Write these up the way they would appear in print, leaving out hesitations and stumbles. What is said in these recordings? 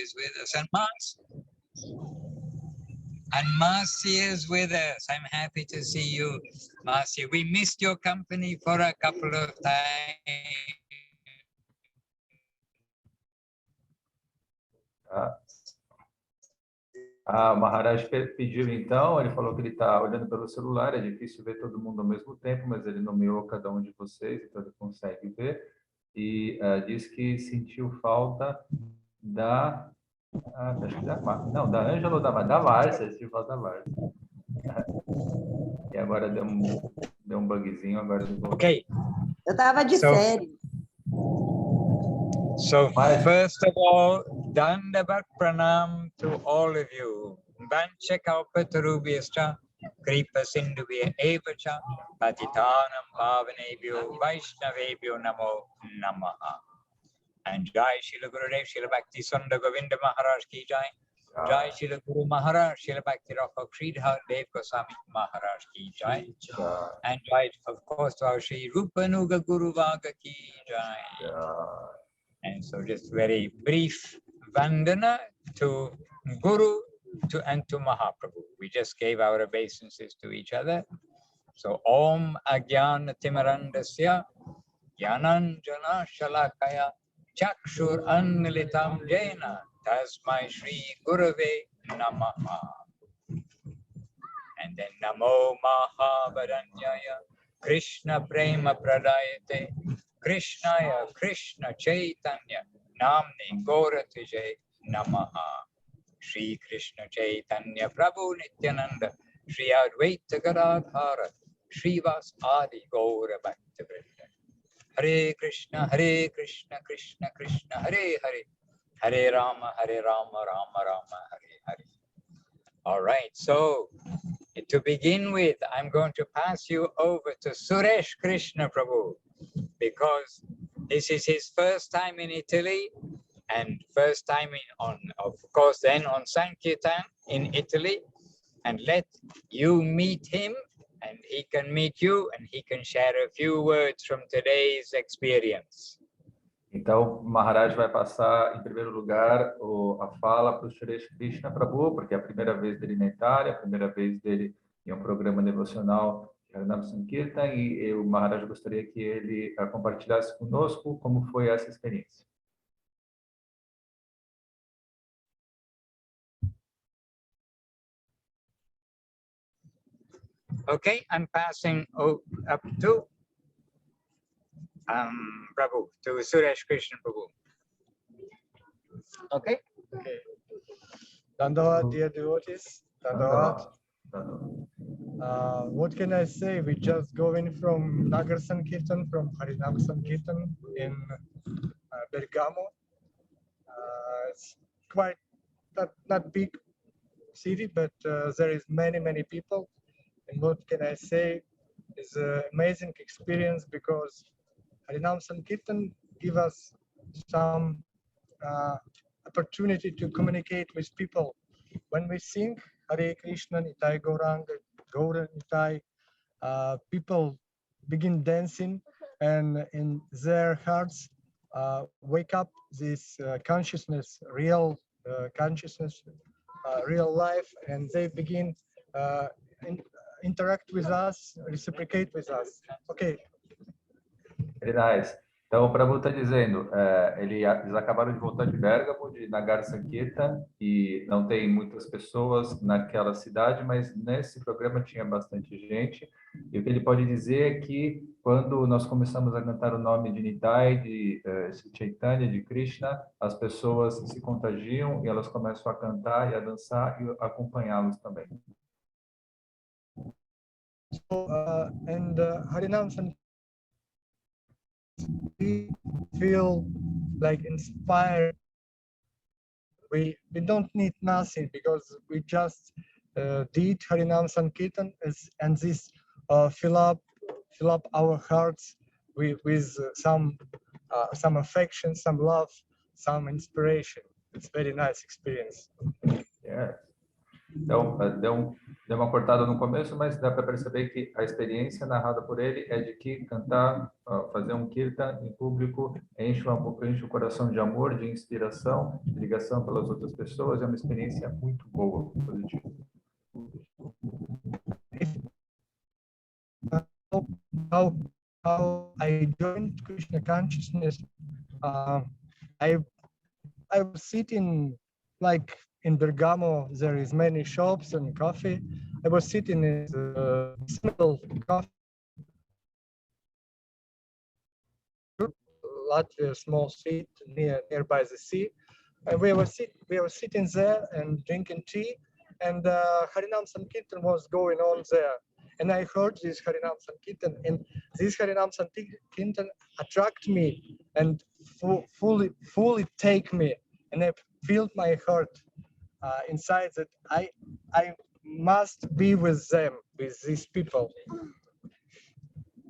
is with us, and Marcy is with us. I'm happy to see you, Marcy. We missed your company for a couple of times. Maharaj pediu então, ele falou que ele está olhando pelo celular, é difícil ver todo mundo ao mesmo tempo, mas ele nomeou cada um de vocês, então ele consegue ver, e diz que sentiu falta da Ângela ou da Márcia, sentiu falta da Márcia. E agora deu um bugzinho, agora ele voltou. Ok. Eu estava de férias. So, first of all, Dandavat Pranam to all of you. Vancha kalpatarubhyascha, kripa sindhuvya evacha, patitanam pavanebhyo, vaishnavebhyo namo namaha. And Jai Srila Gurudev, Srila Bhakti Srila Govinda Maharaj ki Jai. Jai Srila Guru Maharaj, Srila Bhakti Sridhar Goswami Maharaj ki Jai. And Jai, of course, to our Sri Rupanuga Guru Vaga ki Jai. And so just very brief vandana to Guru and to Mahaprabhu. We just gave our obeisances to each other. So Om Agyana Timarandasya Yananjana Shalakaya Chakshur Anmilitam Jena Tasmai Shri Gurave Namaha. And then Namo Mahabharanyaya Krishna Prema Pradayate Krishnaya Krishna Chaitanya Namni Goratije Namaha. Shri Krishna Chaitanya Prabhu Nityananda Shri Advaita Gadadhara Srivas Adi Gaura Bhaktavrinda. Hare Krishna Krishna Krishna Hare Hare Hare Rama Rama Rama Hare Hare. All right, so to begin with, I'm going to pass you over to Suresh Krishna Prabhu, because this is his first time in Italy and first time of course then on Sankirtan in Italy, and let you meet him and he can meet you and he can share a few words from today's experience. Então, Maharaj vai passar, em primeiro lugar, a fala para o Suresh Krishna Prabhu, porque é a primeira vez dele na Itália, a primeira vez dele em um programa devocional de Nama Sankirtan, e o Maharaj gostaria que ele compartilhasse conosco como foi essa experiência. Okay, I'm passing up to Prabhu, to Suresh Krishna Prabhu. Okay? Okay. Dandavat, dear devotees. Dandavat. What can I say? We just going from Nagar Sankirtan, from Harinam Sankirtan in Bergamo. It's quite not big city, but there is many people. And what can I say? It's an amazing experience because Harinam Sankirtan give us some opportunity to communicate with people. When we sing Hare Krishna, Nitai Gauranga, Gaura Nitai, people begin dancing, and in their hearts wake up this consciousness, real consciousness, real life, and they begin interact with us, reciprocate with us. Okay. Very nice. Então, o Prabhu está dizendo, eles acabaram de voltar de Bergamo, de Nagar Sankirtan, e não tem muitas pessoas naquela cidade, mas nesse programa tinha bastante gente. E o que ele pode dizer é que quando nós começamos a cantar o nome de Nitai, de Chaitanya, de Krishna, as pessoas se contagiam e elas começam a cantar e a dançar e acompanhá-los também. So, and Harinam Sankirtan, we feel like inspired. We don't need nothing because we just did Harinam Sankirtan, and this fill up our hearts with some affection, some love, some inspiration. It's very nice experience. Yeah. Então, deu uma cortada no começo, mas dá para perceber que a experiência narrada por ele é de que cantar, fazer um kirtan em público enche o coração de amor, de inspiração, de ligação pelas outras pessoas. É uma experiência muito boa, positiva. How I joined Krishna consciousness, I was sitting like in Bergamo. There is many shops and coffee. I was sitting in a single coffee, Latvia, small street nearby the sea, and we were sitting there and drinking tea, and Harinam Sankirtan was going on there. And I heard this Harinam Sankirtan, and this Harinam Sankirtan attracted me and fully take me, and I felt my heart inside that I must be with them, with these people.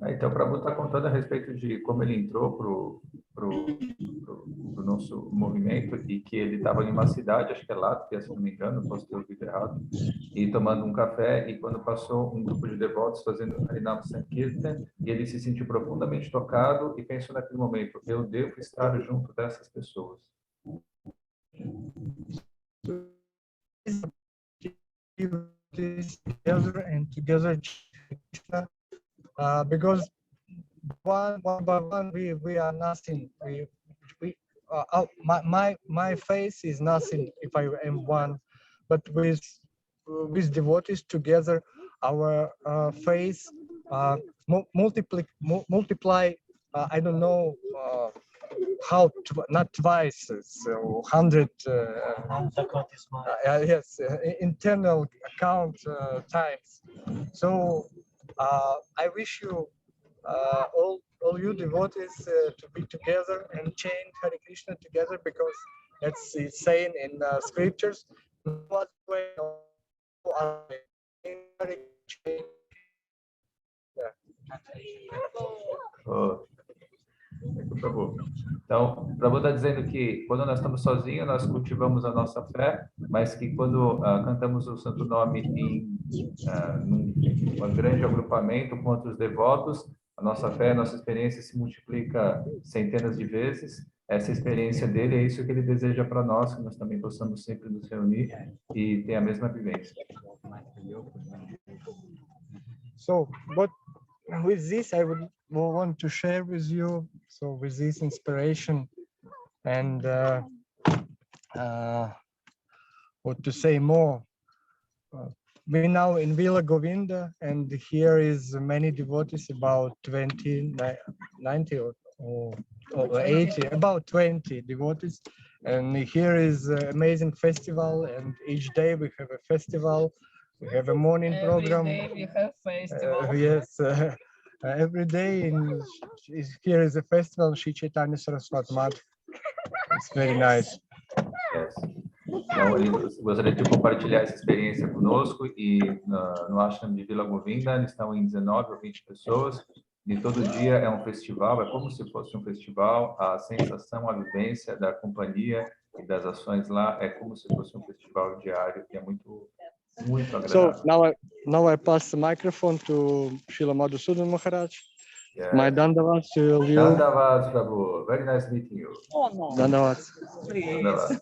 Então, o Prabhu está contando a respeito de como ele entrou pro nosso movimento e que ele estava em uma cidade, acho que é Látvia, se não me engano, posso ter ouvido errado, e tomando um café, e quando passou um grupo de devotos fazendo Harinam Sankirtan, e ele se sentiu profundamente tocado e pensou naquele momento, eu devo estar junto dessas pessoas. Together, because one by one we are nothing. My face is nothing if I am one, but with devotees together, our face multiply. I don't know how to, not twice, so 100. Yes, internal account times. So I wish you all you devotees to be together and chant Hare Krishna together, because it's saying in scriptures, no other way, no other way. Então, o Prabhu está dizendo que quando nós estamos sozinhos, nós cultivamos a nossa fé, mas que quando cantamos o Santo Nome em um grande agrupamento com outros devotos, a nossa fé, a nossa experiência se multiplica centenas de vezes. Essa experiência dele é isso que ele deseja para nós, que nós também possamos sempre nos reunir e ter a mesma vivência. So, but with this, I would want to share with you. So, with this inspiration and what to say more. We now in Villa Govinda, and here is many devotees, about 20, 90 or 80, about 20 devotees. And here is an amazing festival, and each day we have a festival. We have a morning program. Every day we have festival. Yes, every day here is a festival, Shri Chaitanya Saraswati Math. It's very nice. Yes. Então, ele gostaria de compartilhar essa experiência conosco e no ashram de Vila Govinda eles estão em 19 ou 20 pessoas e todo dia é um festival, é como se fosse um festival, a sensação, a vivência da companhia e das ações lá é como se fosse um festival diário e é muito agradável. So now I pass the microphone to Srila Madhusudan Maharaj. Yes. My Dandavats to you. Dandavats, Prabhu. Very nice meeting you. Oh no, Dandavats. Dandavats.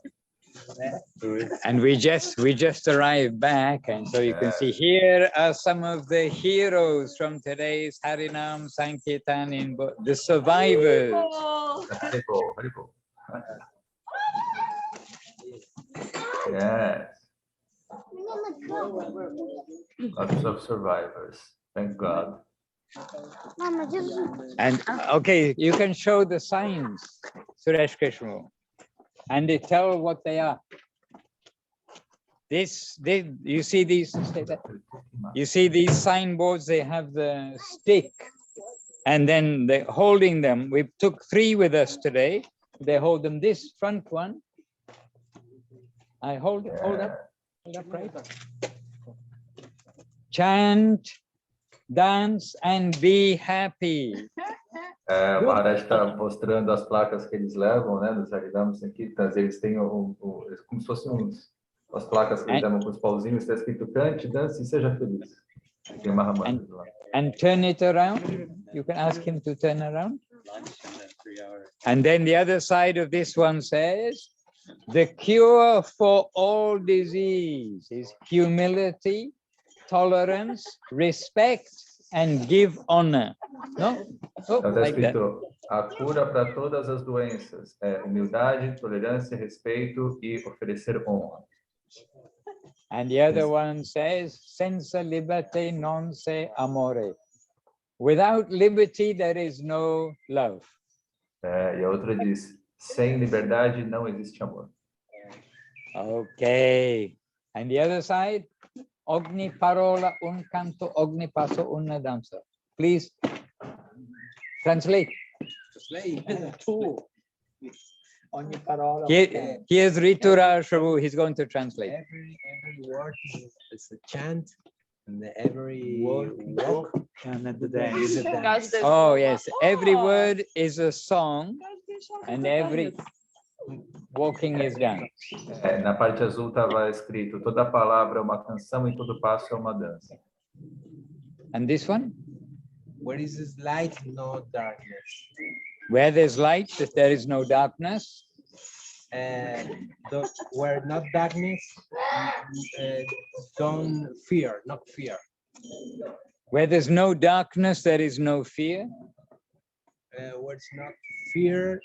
And we just arrived back, and so you can see here are some of the heroes from today's Harinam Sankirtan, in the survivors. Haribol. Yes. Lots of survivors. Thank God. And okay, you can show the signs, Suresh Krishna, and they tell what they are. You see these? You see these signboards? They have the stick, and then they're holding them. We took 3 with us today. They hold them. This front one, I hold up right. Chant, dance, and be happy. O Maharaj está mostrando as placas que eles levam, né, dos Harinam Sankirtans. Eles têm como se fossem As placas que eles chamam com os pauzinhos, está escrito cante, dance e seja feliz. Tem Mahamandras lá. And turn it around. You can ask him to turn around. And then the other side of this one says, the cure for all disease is humility, tolerance, respect, and give honor. No? Oh, Então está like that. escrito, a cura para todas as doenças é humildade, tolerância, respeito e oferecer honra. And the other one says, senza liberté non c'è amore. Without liberty, there is no love. E a outra diz, sem liberdade não existe amor. Okay. And the other side, ogni parola un canto, ogni passo una danza. Please translate. Here's Rituraj Prabhu, he's going to translate. Every word is a chant, and every walk is a dance. Oh yes, every word is a song and every walking is dance. Na parte azul estava escrito, toda palavra é uma canção e todo passo é uma dança. And this one? Where is this light, no darkness. Where there's light, there is no darkness. Where not darkness, don't fear, not fear. Where there's no darkness, there is no fear. Where it's not fear,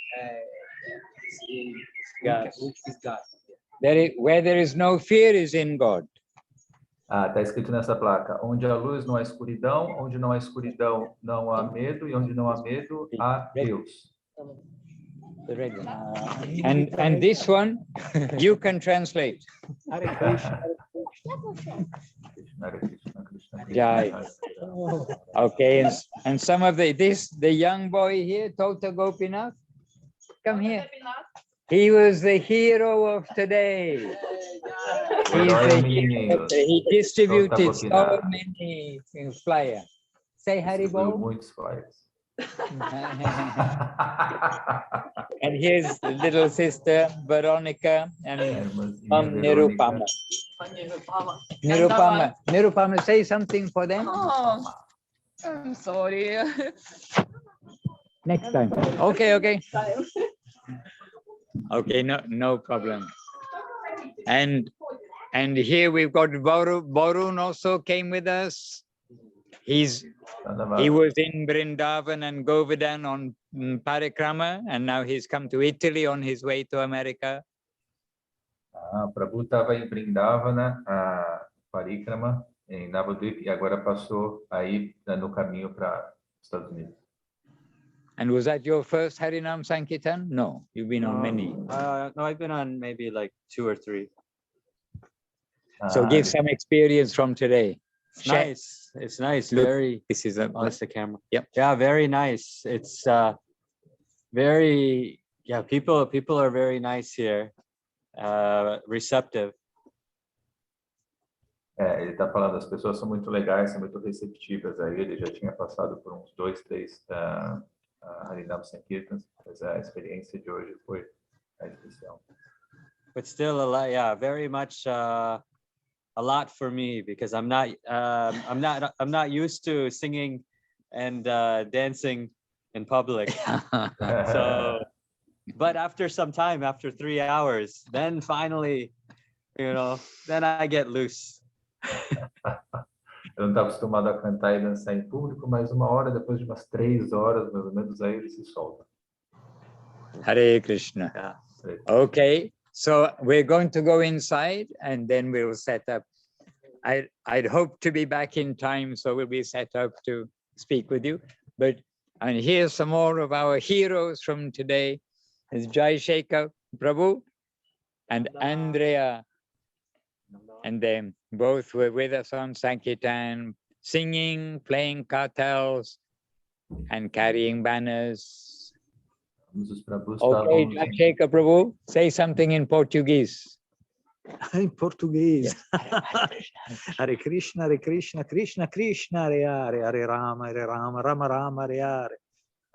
God. Is God. Where there is no fear is in God. Está escrito nessa placa, onde há luz não há escuridão, onde não há escuridão não há medo, e onde não há medo há Deus. The red one. And this one, you can translate. Hare Krishna. Jai. Okay, and some of the young boy here, Tota Gopinath, come here. He was the hero of today. He distributed so many flyers. Say Haribol. Muitos flyers. And here's the little sister Veronica and Nirupama. Nirupama, say something for them. Oh, I'm sorry. Next time. Okay. Okay, no problem. And here we've got Varun also came with us. He was in Vrindavan and Govardhan on Parikrama, and now he's come to Italy on his way to America. Prabhu estava em Vrindavana, Parikrama, em Navadvip, e agora passou aí no caminho para os Estados Unidos. And was that your first Harinam Sankirtan? No, you've been on many. No, I've been on maybe like 2 or 3. So give some experience from today. It's nice. It's nice. Look, very. This is That's the camera. Yep. Yeah, very nice. It's very. Yeah, people are very nice here. Receptive. Ele está falando, as pessoas são muito legais, são muito receptivas. Aí ele já tinha passado por uns 2, 3 Harinam Sankirtans, mas a experiência de hoje foi especial. But still, very much a lot for me, because I'm not used to singing and dancing in public. So, but after some time, after 3 hours, then finally, then I get loose. Eu não estava acostumado a cantar e dançar em público, mas 1 hora, depois de umas 3 horas, mais ou menos, aí ele se solta. Hare Krishna. Yeah. Okay, so we're going to go inside and then we'll set up. I'd hope to be back in time, so we'll be set up to speak with you. And here's some more of our heroes from today. It's Jai Shekhar Prabhu and Andrea. And then both were with us on Sankirtan, singing, playing kartals, and carrying banners. Okay, Jai Shekhar Prabhu, say something in Portuguese. In Portuguese. Hare Krishna, Krishna Krishna, Hare Hare, Rama Rama, Hare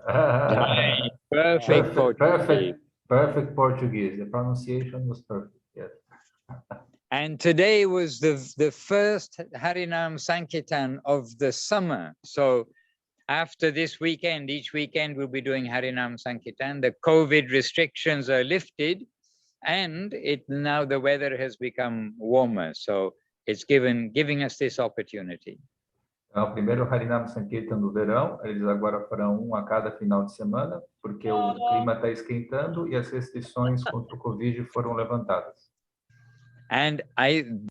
Hare. Perfect Portuguese. Perfect Portuguese. The pronunciation was perfect. Yes. And today was the first Harinam Sankirtan of the summer. So after this weekend, each weekend we'll be doing Harinam Sankirtan. The COVID restrictions are lifted, and now the weather has become warmer. So it's giving us this opportunity. É o primeiro Harinam Sankirtan do verão. Eles agora farão um a cada final de semana, porque o clima está esquentando e as restrições contra o Covid foram levantadas. And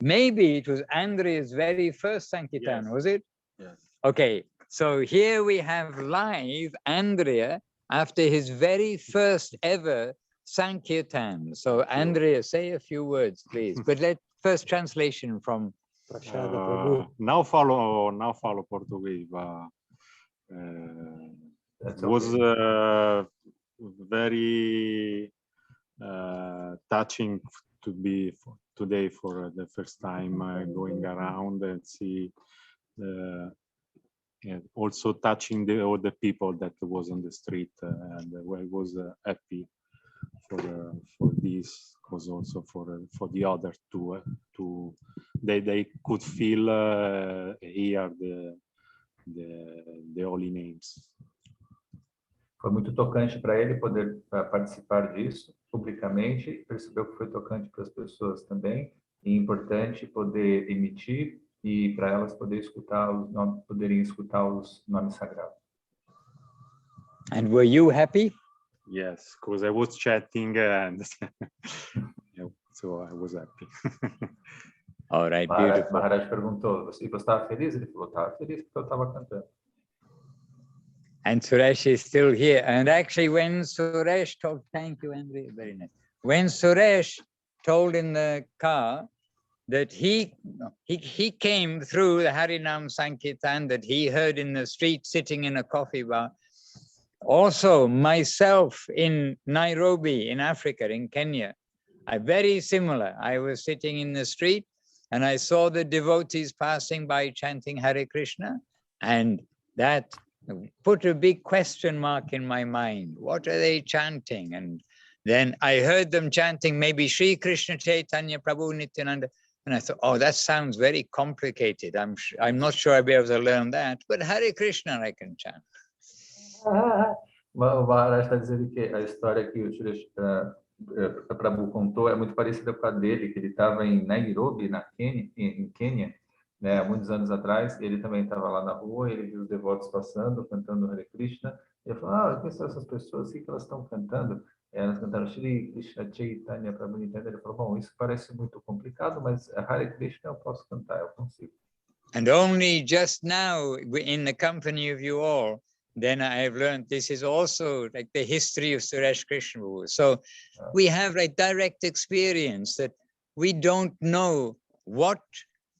maybe it was Andrea's very first Sankirtan, was it? Yes. Okay, so here we have live Andrea after his very first ever Sankirtan. So Andrea, say a few words, please. But first translation from Now follow português. That's Was okay. very touching to be today for the first time going around and see and also touching all the people that was on the street, and I was happy for this, because also for the other to they could feel hear the holy names. Foi muito tocante para ele poder participar disso publicamente, percebeu que foi tocante para as pessoas também, e importante poder emitir e para elas poderem escutar os nomes sagrados. And were you happy? Yes, because I was chatting and so I was happy. All right, beautiful. Maharaj perguntou, você estava feliz? Ele falou, estava feliz porque eu estava cantando. And Suresh is still here. And actually, when Suresh told, thank you, Andrea, very nice. When Suresh told in the car that he came through the Harinam Sankirtan that he heard in the street sitting in a coffee bar. Also, myself in Nairobi, in Africa, in Kenya, very similar. I was sitting in the street and I saw the devotees passing by chanting Hare Krishna, and that put a big question mark in my mind. What are they chanting? And then I heard them chanting maybe Sri Krishna Chaitanya Prabhu Nityananda. And I thought, oh, that sounds very complicated. I'm not sure I'll be able to learn that, but Hare Krishna I can chant. O Maharaj está dizendo que a história que o Sri Prabhu contou é muito parecida com a dele, que ele estava em Nairobi, em Quênia, né, há muitos anos atrás. Ele também estava lá na rua, ele viu os devotos passando, cantando Hare Krishna. Ele falou, quem são essas pessoas? O que elas estão cantando? Elas cantaram Shri Krishna Chaitanya Prabhu Nityananda. Ele falou, bom, isso parece muito complicado, mas Hare Krishna eu posso cantar, eu consigo. And only just now, in the company of you all, then I have learned this is also like the history of Suresh Krishna. So we have like direct experience that we don't know what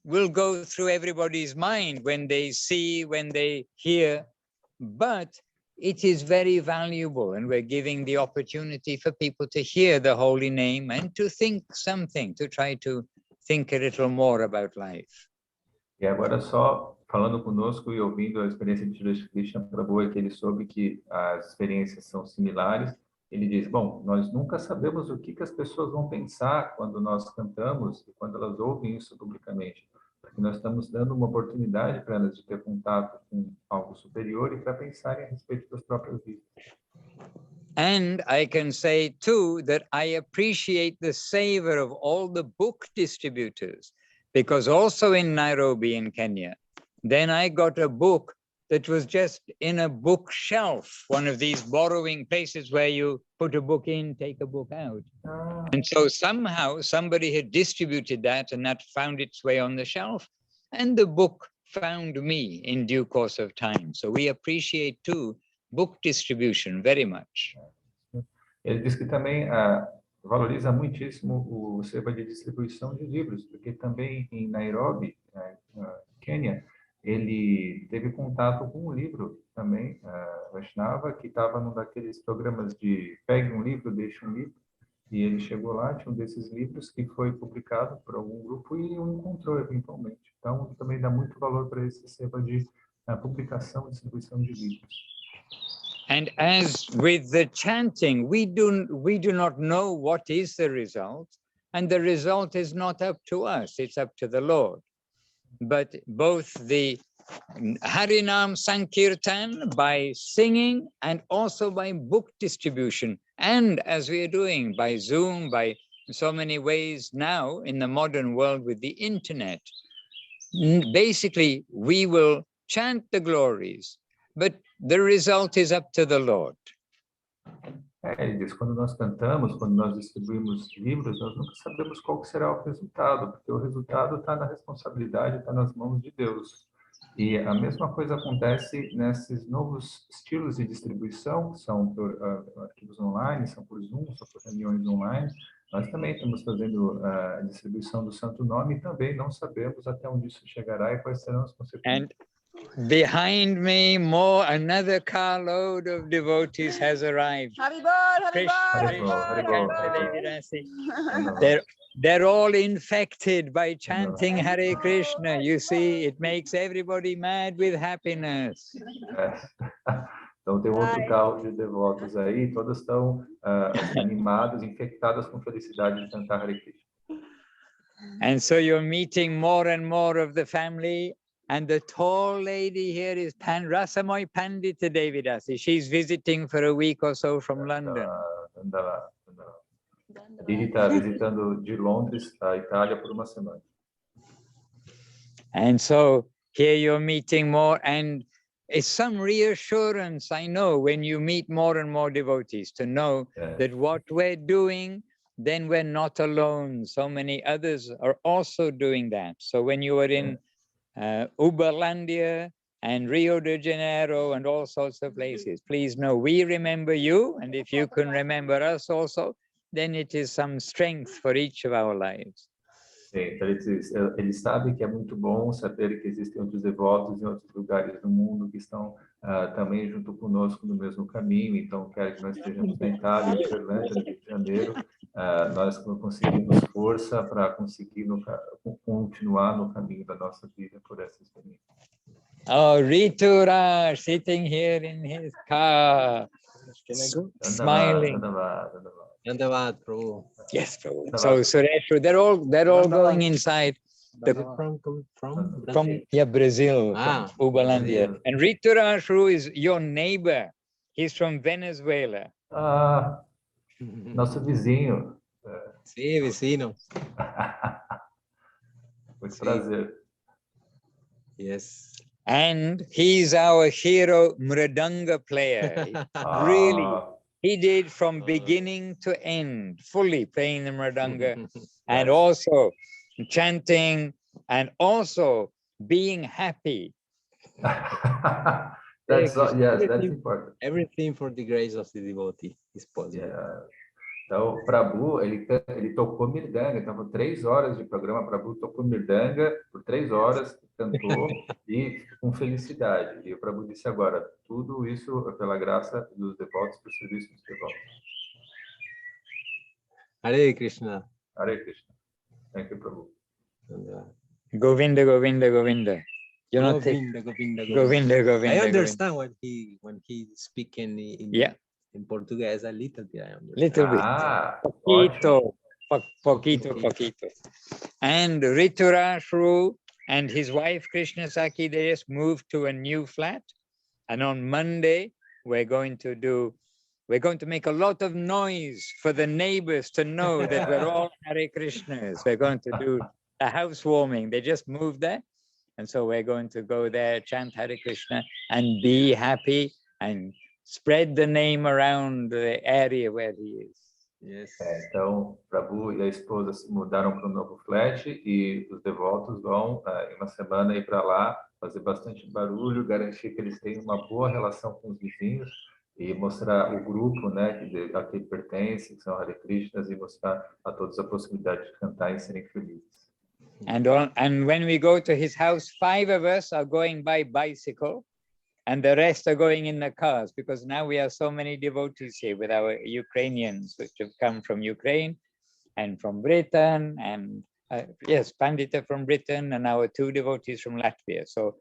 will go through everybody's mind when they see, when they hear, but it is very valuable, and we're giving the opportunity for people to hear the holy name and to think something, to try to think a little more about life. E agora só falando conosco e ouvindo a experiência de Srila Krishna Prabhu, é que ele soube que as experiências são similares. Ele diz, bom, nós nunca sabemos o que as pessoas vão pensar quando nós cantamos e quando elas ouvem isso publicamente. Porque nós estamos dando uma oportunidade para elas de ter contato com algo superior e para pensarem a respeito das próprias vidas. And I can say too that I appreciate the savor of all the book distributors, because also in Nairobi in Kenya, then I got a book that was just in a bookshelf, one of these borrowing places where you put a book in, take a book out. And so somehow somebody had distributed that, and that found its way on the shelf, and the book found me in due course of time. So we appreciate too book distribution very much. Ele diz que também valoriza muitíssimo o sistema de distribuição de livros, porque também em Nairobi, Quênia, ele teve contato com um livro também, Vaisnava, que estava num daqueles programas de pegue um livro, deixe um livro, e ele chegou lá, tinha um desses livros que foi publicado por algum grupo e o encontrou eventualmente. Então, também dá muito valor para esse sistema de publicação e distribuição de livros. And as with the chanting, we do not know what is the result. and the result is not up to us, it's up to the Lord. But both the Harinam Sankirtan by singing and also by book distribution, and as we are doing by Zoom, by so many ways now in the modern world with the internet, basically we will chant the glories, but the result is up to the Lord. Ele diz, quando nós cantamos, quando nós distribuímos livros, nós nunca sabemos qual que será o resultado, porque o resultado está na responsabilidade, está nas mãos de Deus. E a mesma coisa acontece nesses novos estilos de distribuição, que são por arquivos online, são por Zoom, são por reuniões online. Nós também estamos fazendo a distribuição do Santo Nome e também não sabemos até onde isso chegará e quais serão as consequências. Behind me, another carload of devotees has arrived. They're all infected by chanting Hare Krishna. You see, it makes everybody mad with happiness. Então tem outro carro de devotos aí, todos estão animados, infectados com felicidade de cantar Hare Krishna. And so you're meeting more and more of the family. And the tall lady here is Rasamoy Pandita Devidasi. She's visiting for a week or so from London. Ele está visitando de Londres a Itália por uma semana. And so here you're meeting more, and it's some reassurance, I know, when you meet more and more devotees, to know that what we're doing, then we're not alone. So many others are also doing that. So when you are in Uberlandia and Rio de Janeiro and all sorts of places, please know we remember you, and if you can remember us also, then it is some strength for each of our lives. Sim, então ele sabe que é muito bom saber que existem outros devotos em outros lugares do mundo que estão também junto conosco no mesmo caminho. Então, quer que nós estejamos na Itália, em Uberlândia, no Rio de Janeiro, nós conseguimos força para conseguir continuar no caminho da nossa vida por essa experiência. Oh, Rituraj sitting here in his car, smiling. Dandavad, Prabhu. Yes, Prabhu. So Suresh, they're all going inside. From Brazil, from Uberlandia. And Rituraj is your neighbor. He's from Venezuela. Nosso vizinho. Sí, vecino. Muito prazer. Yes. And he's our hero Mridanga player. Really, he did from beginning to end, fully playing the Mridanga, and also chanting, and also being happy. That's important. Everything for the grace of the devotee is possible. Yeah. Então, o Prabhu, ele tocou mirdanga, então, por 3 horas de programa, o Prabhu tocou mirdanga por 3 horas, cantou e com felicidade. E o Prabhu disse agora, tudo isso é pela graça dos devotos, por serviço dos devotos. Hare Krishna. Hare Krishna. Thank you, Prabhu. Govinda, Govinda, Govinda. You're not Govinda. Govinda. I understand when he speaking in Portuguese a little bit. Little bit. Poquito. And Riturashru and his wife Krishna Saki, they just moved to a new flat. And on Monday, we're going to make a lot of noise for the neighbors to know that we're all Hare Krishnas. We're going to do a housewarming. They just moved there. And so we're going to go there, chant Hare Krishna, and be happy and spread the name around the area where he is. Yes. Então, Prabhu e a esposa se mudaram para um novo flat e os devotos vão, em uma semana, ir para lá, fazer bastante barulho, garantir que eles têm uma boa relação com os vizinhos e mostrar o grupo, né, a que pertence, que são Hare Krishnas, e mostrar a todos a possibilidade de cantar e serem felizes. And when we go to his house, 5 of us are going by bicycle. And the rest are going in the cars, because now we have so many devotees here with our Ukrainians, which have come from Ukraine and from Britain, and Pandita from Britain, and our 2 devotees from Latvia. So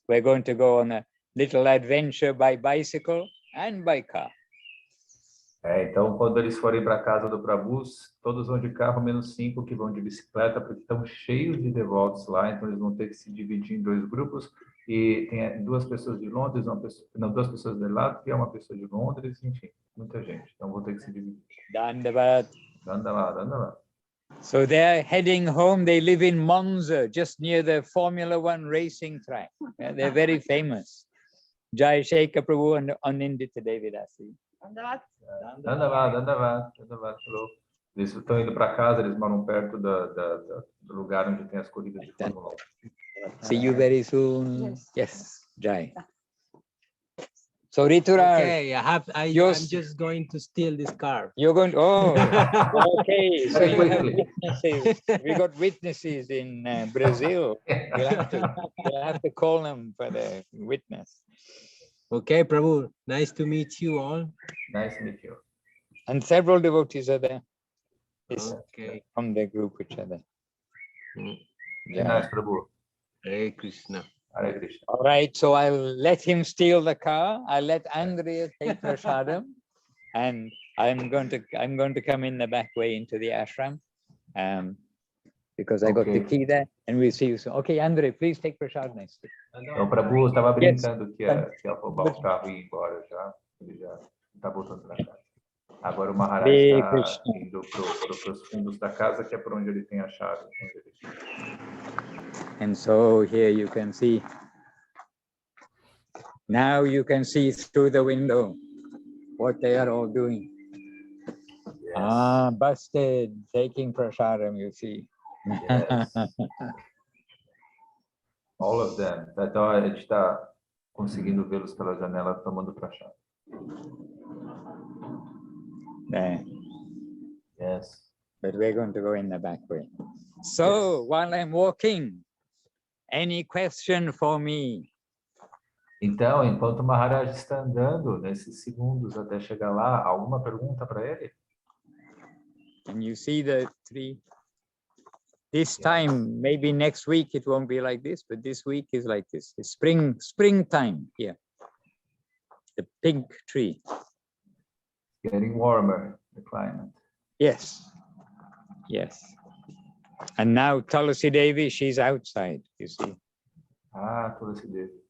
we're going to go on a little adventure by bicycle and by car. Então, quando eles forem para a casa do Prabhu, todos vão de carro, menos 5 que vão de bicicleta, porque estão cheios de devotos lá, então eles vão ter que se dividir em 2 grupos, e tem 2 pessoas de Londres, não, 2 pessoas de lá, e uma pessoa de Londres, enfim, muita gente. Então, vão ter que se dividir. Dandavad. Anda lá, anda lá. So they're heading home. They live in Monza, just near the Formula One racing track. Yeah, they're very famous. Jai Shekhar Prabhu and Anindita Devidasi. Anda lá. Eles estão indo para casa, eles moram perto do lugar onde tem as corridas de Fórmula 1. See you very soon. Yes, Jai. So Rituraj, Okay, I'm just going to steal this car. you're going to, okay. So Very you have quickly. witnesses. We got witnesses in Brazil. You'll have to call them for the witness. Okay, Prabhu, nice to meet you all. Nice to meet you. And several devotees are there. It's Okay. from the group which are there. Nice, Prabhu. Hare Krishna. Hare Krishna. All right, so I'll let him steal the car. I'll let Andrea take prasadam, and I'm going to come in the back way into the ashram, because I got the key there, and we'll see you soon. Okay, Andrea, please take prasadam next. Então, o Prabhu estava brincando que ia roubar o carro e ir embora já. Ele já está voltando para casa. Agora o Maharaj está indo para os fundos da casa, que é por onde ele tem a chave. And so here you can see. Now you can see through the window what they are all doing. Yes. Busted, taking prasadam, you see. Yes. All of them. Então a gente está conseguindo vê-los pela janela tomando prasadam. There. Yes. But we're going to go in the back way. So while I'm walking, any question for me? Então, enquanto o Maharaj está andando, nesses segundos até chegar lá, alguma pergunta para ele? Can you see the 3? This time, maybe next week it won't be like this, but this week is like this. It's springtime here. The pink tree. Getting warmer, the climate. Yes. And now Tulasi Devi, she's outside, you see. Tulasi Devi.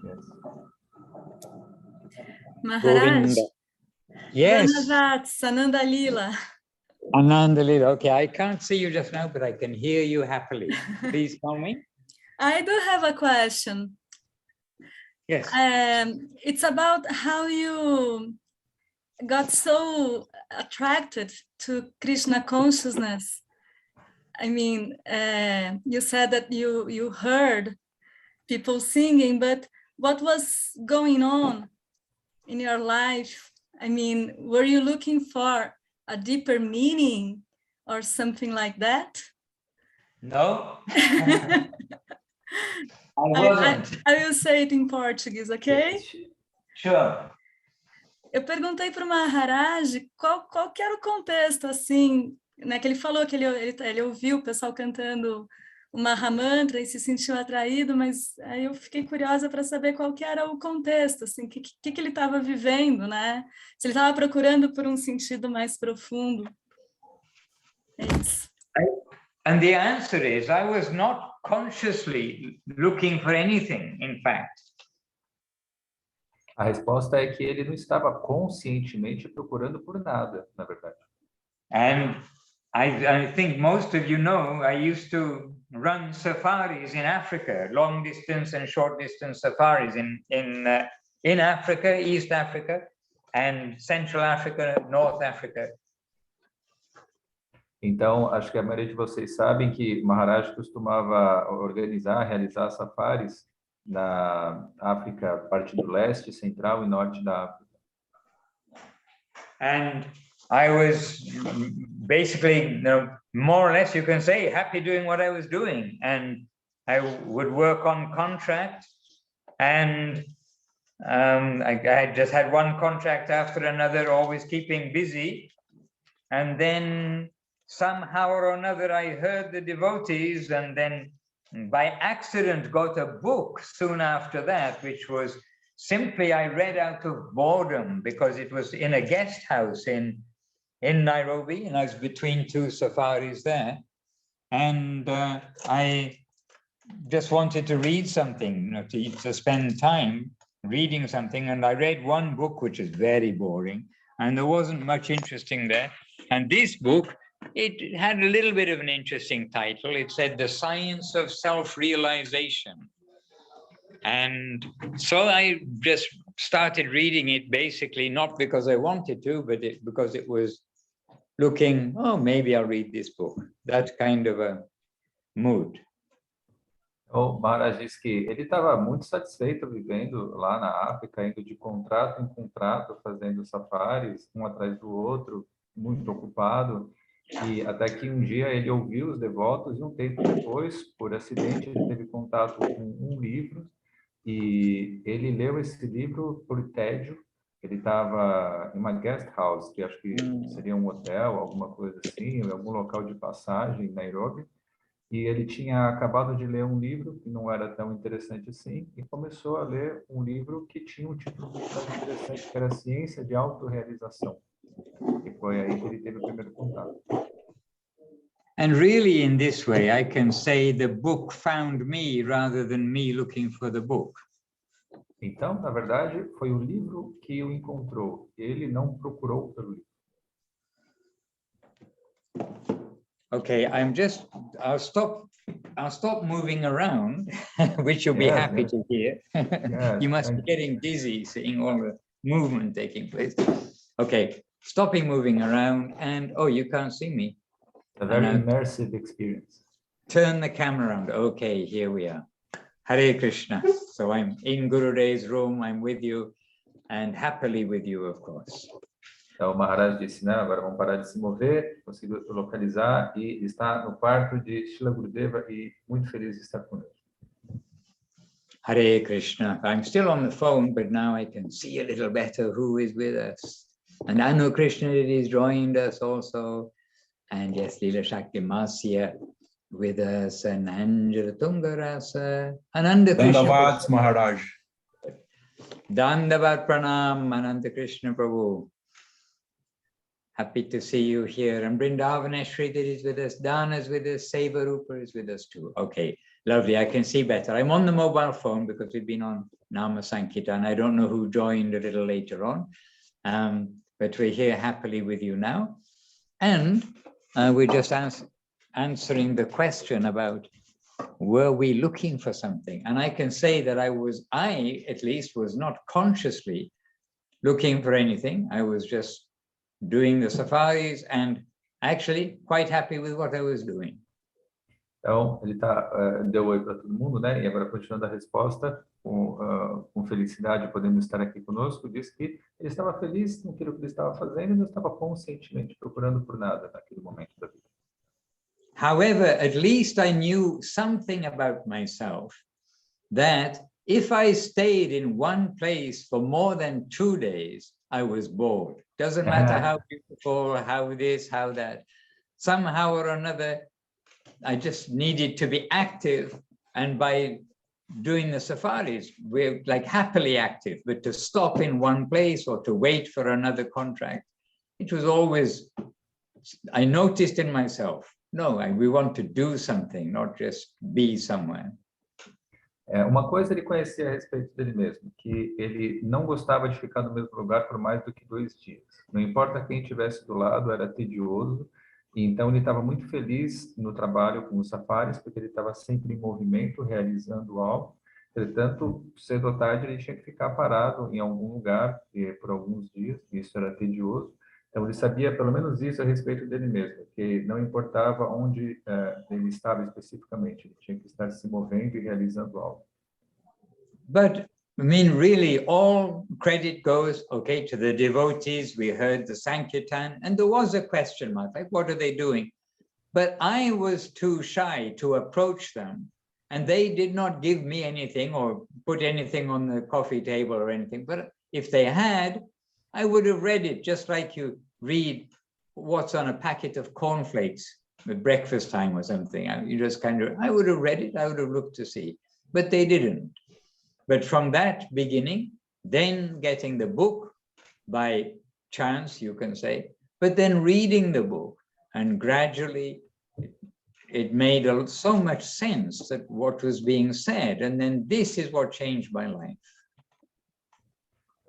Yes. Maharaj. Yes. Dhanavat, Sananda Lila. Ananda Lila. Okay, I can't see you just now, but I can hear you happily. Please tell me. I do have a question. Yes. It's about how you got so attracted to Krishna consciousness. I mean, you said that you heard people singing, but what was going on in your life? I mean, were you looking for a deeper meaning or something like that? No. I will say it in Portuguese, okay? Sure. Eu perguntei para o Maharaj qual que era o contexto, assim, né? Que ele falou que ele ouviu o pessoal cantando o Mahamantra e se sentiu atraído, mas aí eu fiquei curiosa para saber qual que era o contexto, assim, que ele estava vivendo, né? Se ele estava procurando por um sentido mais profundo. É isso. And the answer is, I was not consciously looking for anything, in fact. A resposta é que ele não estava conscientemente procurando por nada, na verdade. And I think most of you know, I used to run safaris in Africa, long distance and short distance safaris in Africa, East Africa, and Central Africa, North Africa. Então, acho que a maioria de vocês sabem que Maharaj costumava realizar safaris na África, parte do leste, central e norte da África. And I was basically, more or less, you can say, happy doing what I was doing. And I would work on contract, and I just had one contract after another, always keeping busy. And then somehow or another, I heard the devotees, and then by accident got a book soon after that, which was simply I read out of boredom because it was in a guest house in Nairobi, and I was between two safaris there. And I just wanted to read something, to spend time reading something. And I read one book, which is very boring, and there wasn't much interesting there. And this book, it had a little bit of an interesting title. It said, The Science of Self-Realization. And so I just started reading it, basically, not because I wanted to, but because it was looking, oh, maybe I'll read this book. That kind of a mood. O Maharaj disse que ele estava muito satisfeito vivendo lá na África, indo de contrato em contrato, fazendo safaris, um atrás do outro, muito ocupado. E até que um dia ele ouviu os devotos, e um tempo depois, por acidente, ele teve contato com um livro, e ele leu esse livro por tédio. Ele estava em uma guest house, que acho que seria um hotel, alguma coisa assim, em algum local de passagem em Nairobi. E ele tinha acabado de ler um livro que não era tão interessante assim, e começou a ler um livro que tinha um título muito interessante, que era Ciência de Autorrealização. E foi aí que ele teve o primeiro contato. And really, in this way, I can say the book found me rather than me looking for the book. Então, na verdade, foi o livro que o encontrou. Ele não procurou pelo livro. Okay, I'll stop moving around, which you'll be happy to hear. You must be getting dizzy seeing all the movement taking place. Okay, stopping moving around, and oh, you can't see me. A very immersive experience. Turn the camera around. Okay, here we are. Hare Krishna. So I'm in Gurudev's room, I'm with you, and happily with you, of course. Então, o Maharaj disse, né, agora vamos parar de se mover, conseguiu localizar e está no quarto de Srila Gurudeva e muito feliz de estar com ele. Hare Krishna. I'm still on the phone, but now I can see a little better who is with us. And Anu Krishna is joined us also. And yes, Leela Shakti Masya with us, and Angela Tungarasa, Ananda Krishna. Dandavat Maharaj. Dandavat Pranam, Ananda Krishna Prabhu. Happy to see you here. And Vrindavaneshri that is with us, Dana is with us, Seva Rupa is with us too. Okay, lovely, I can see better. I'm on the mobile phone because we've been on Nama Sankirtan. I don't know who joined a little later on, but we're here happily with you now. And we're just answering the question about, were we looking for something? And I can say that I at least was not consciously looking for anything. I was just doing the safaris and actually quite happy with what I was doing. Então, ele deu oi para todo mundo, né? E agora, continuando a resposta, com felicidade, podendo estar aqui conosco, disse que ele estava feliz naquilo que ele estava fazendo e não estava conscientemente procurando por nada naquele momento da vida. However, at least I knew something about myself, that if I stayed in one place for more than 2 days, I was bored. Doesn't matter how beautiful, how this, how that. Somehow or another, I just needed to be active. And by doing the safaris, we're like happily active, but to stop in one place or to wait for another contract, it was always, I noticed in myself, no, we want to do something, not just be somewhere. Uma coisa ele conhecia a respeito dele mesmo, que ele não gostava de ficar no mesmo lugar por mais do que 2 dias. Não importa quem estivesse do lado, era tedioso. E então ele estava muito feliz no trabalho com os safaris, porque ele estava sempre em movimento, realizando algo. Entretanto, cedo ou tarde ele tinha que ficar parado em algum lugar por alguns dias, e isso era tedioso. Então ele sabia pelo menos isso a respeito dele mesmo, que não importava onde ele estava especificamente, ele tinha que estar se movendo e realizando algo. But I mean, really, all credit goes, okay, to the devotees. We heard the Sankirtan, and there was a question mark, like, what are they doing? But I was too shy to approach them, and they did not give me anything or put anything on the coffee table or anything. But if they had, I would have read it, just like you read what's on a packet of cornflakes at breakfast time or something. You just kind of, I would have read it, I would have looked to see, but they didn't. But from that beginning, then getting the book by chance, you can say, but then reading the book, and gradually it made so much sense that what was being said, and then this is what changed my life.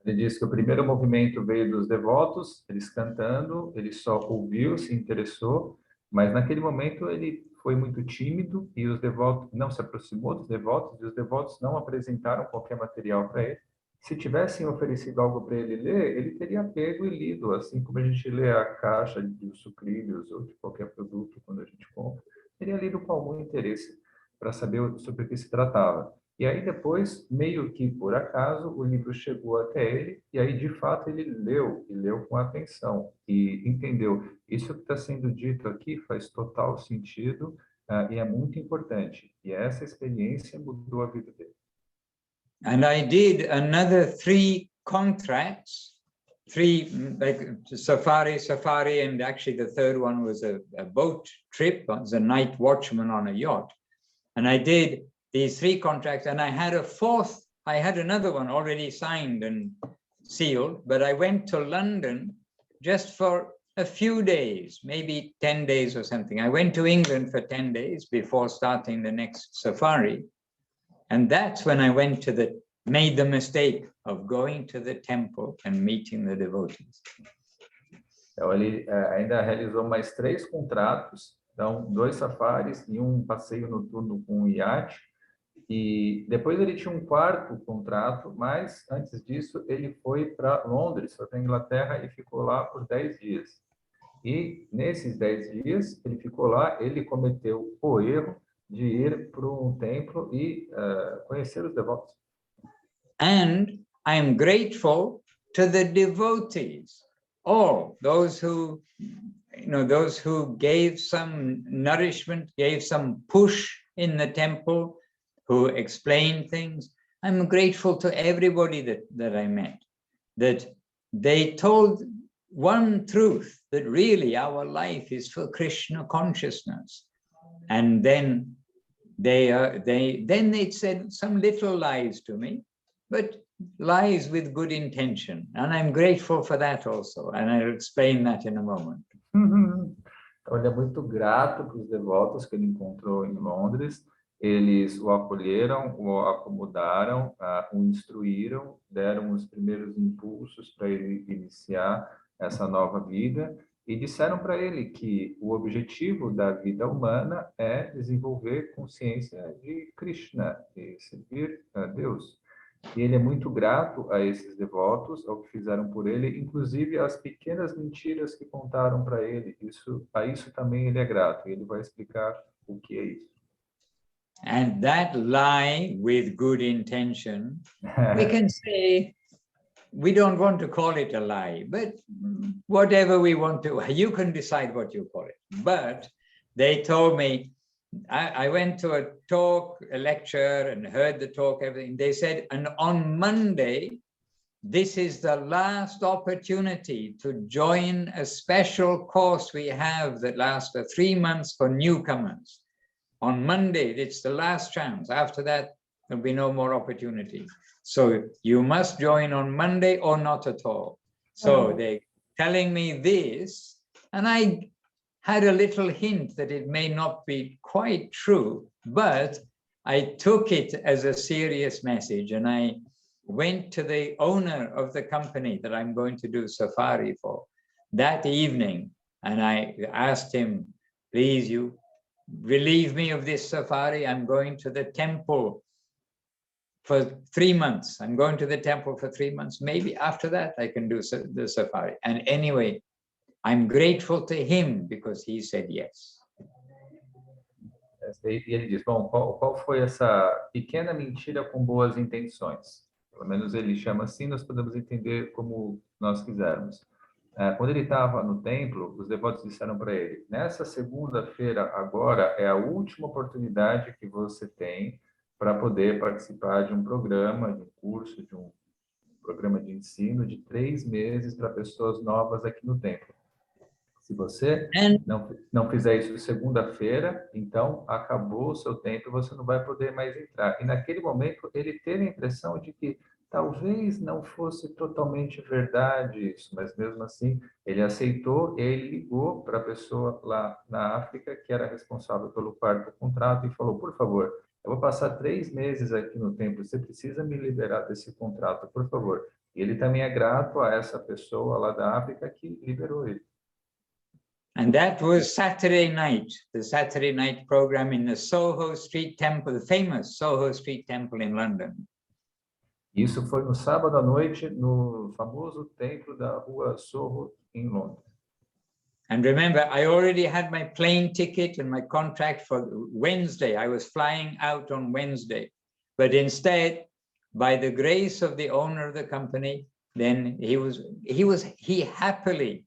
Ele diz que o primeiro movimento veio dos devotos, eles cantando, ele só ouviu, se interessou, mas naquele momento ele foi muito tímido e os devotos não se aproximou dos devotos, e os devotos não apresentaram qualquer material para ele. Se tivessem oferecido algo para ele ler, ele teria pego e lido, assim como a gente lê a caixa de sucrilhos ou de qualquer produto quando a gente compra, teria lido com algum interesse para saber sobre o que se tratava. E aí depois, meio que por acaso, o livro chegou até ele, e aí de fato ele leu, e leu com atenção, e entendeu. Isso que está sendo dito aqui faz total sentido, e é muito importante. E essa experiência mudou a vida dele. And I did another 3 contracts, 3 like safari, and actually the third one was a boat trip, as a night watchman on a yacht. And I did these 3 contracts, and I had a 4th, I had another one already signed and sealed, but I went to London just for a few days, maybe 10 days or something. I went to England for 10 days before starting the next safari. And that's when I made the mistake of going to the temple and meeting the devotees. Então, ele ainda realizou mais 3 contratos, então 2 safaris e um passeio noturno com um iate. E depois ele tinha um 4º contrato, mas antes disso ele foi para Londres, foi para a Inglaterra e ficou lá por 10 dias. E nesses 10 dias ele ficou lá, ele cometeu o erro de ir para um templo e conhecer os devotos. And I am grateful to the devotees, all those who, those who gave some nourishment, gave some push in the temple, who explained things. I'm grateful to everybody that I met, that they told one truth, that really our life is for Krishna consciousness. And then they said some little lies to me, but lies with good intention. And I'm grateful for that also. And I'll explain that in a moment. Então, ele é muito grato para os devotos que ele encontrou em Londres. Eles o acolheram, o acomodaram, o instruíram, deram os primeiros impulsos para ele iniciar essa nova vida e disseram para ele que o objetivo da vida humana é desenvolver consciência de Krishna e servir a Deus. E ele é muito grato a esses devotos, ao que fizeram por ele, inclusive as pequenas mentiras que contaram para ele. A isso também ele é grato. E ele vai explicar o que é isso. And that lie with good intention, we can say, we don't want to call it a lie, but whatever we want to, you can decide what you call it. But they told me, I went to a talk, a lecture, and heard the talk, everything. They said, and on Monday, this is the last opportunity to join a special course we have that lasts for 3 months for newcomers. On Monday, it's the last chance. After that, there'll be no more opportunity. So you must join on Monday or not at all. So they're telling me this, and I had a little hint that it may not be quite true, but I took it as a serious message, and I went to the owner of the company that I'm going to do safari for that evening, and I asked him, please, you relieve me of this safari. I'm going to the temple for 3 months. I'm going to the temple for 3 months. Maybe after that I can do the safari. And anyway, I'm grateful to him because he said yes. E ele diz, bom, qual foi essa pequena mentira com boas intenções? Pelo menos ele chama assim, nós podemos entender como nós quisermos. Quando ele estava no templo, os devotos disseram para ele, nessa segunda-feira agora é a última oportunidade que você tem para poder participar de um programa, de um curso, de um programa de ensino de 3 meses para pessoas novas aqui no templo. Se você não fizer isso segunda-feira, então acabou o seu tempo, você não vai poder mais entrar. E naquele momento ele teve a impressão de que Talvez não fosse totalmente verdade isso, mas mesmo assim ele aceitou e ele ligou para a pessoa lá na África que era responsável pelo quarto contrato e falou, por favor, eu vou passar 3 meses aqui no templo, você precisa me liberar desse contrato, por favor. E ele também é grato a essa pessoa lá da África que liberou ele. And that was Saturday night, the Saturday night program in the Soho Street Temple, the famous Soho Street Temple in London. Isso foi no sábado à noite, no famoso templo da rua Soho, em Londres. And remember, I already had my plane ticket and my contract for Wednesday. I was flying out on Wednesday. But instead, by the grace of the owner of the company, then he happily,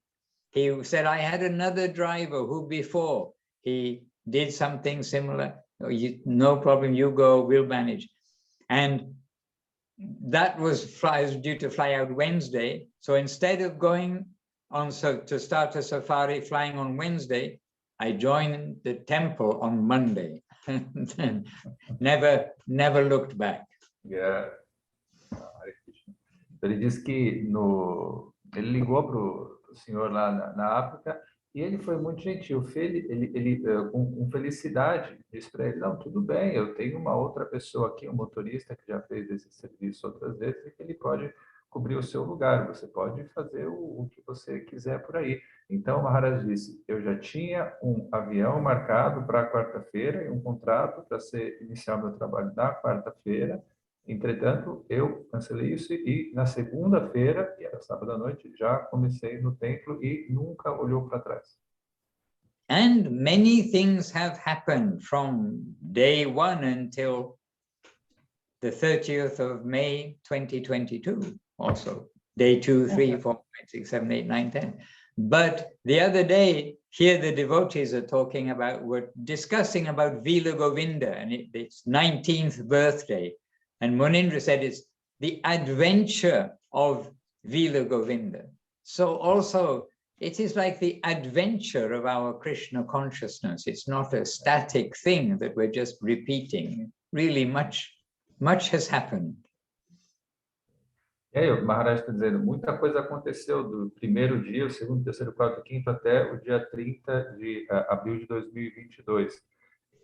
he said, I had another driver who before he did something similar. No problem, you go, we'll manage. And that was due to fly out Wednesday. So instead of going on to start a safari flying on Wednesday, I joined the temple on Monday. never looked back. Yeah. Ele disse que ele ligou para o senhor lá na África e ele foi muito gentil. Ele com felicidade disse para ele, não, tudo bem, eu tenho uma outra pessoa aqui, um motorista que já fez esse serviço outras vezes e que ele pode cobrir o seu lugar, você pode fazer o que você quiser por aí. Então, o Maharaj disse, eu já tinha um avião marcado para quarta-feira e um contrato para iniciar meu trabalho na quarta-feira. Entretanto, eu cancelei isso e na segunda-feira, e era sábado à noite, já comecei no templo e nunca olhou para trás. And many things have happened from day 1 until the 30th of May 2022 also. Day 2, 3, 4, 5, 6, 7, 8, 9, 10. But the other day, here the devotees were discussing about Srila Govinda and its 19th birthday. And Munindra said it's the adventure of Srila Govinda. So also, it is like the adventure of our Krishna consciousness. It's not a static thing that we're just repeating. Really much has happened. E aí, o Maharaj está dizendo, muita coisa aconteceu do primeiro dia, o segundo, terceiro, quarto, quinto, até o dia 30 de abril de 2022.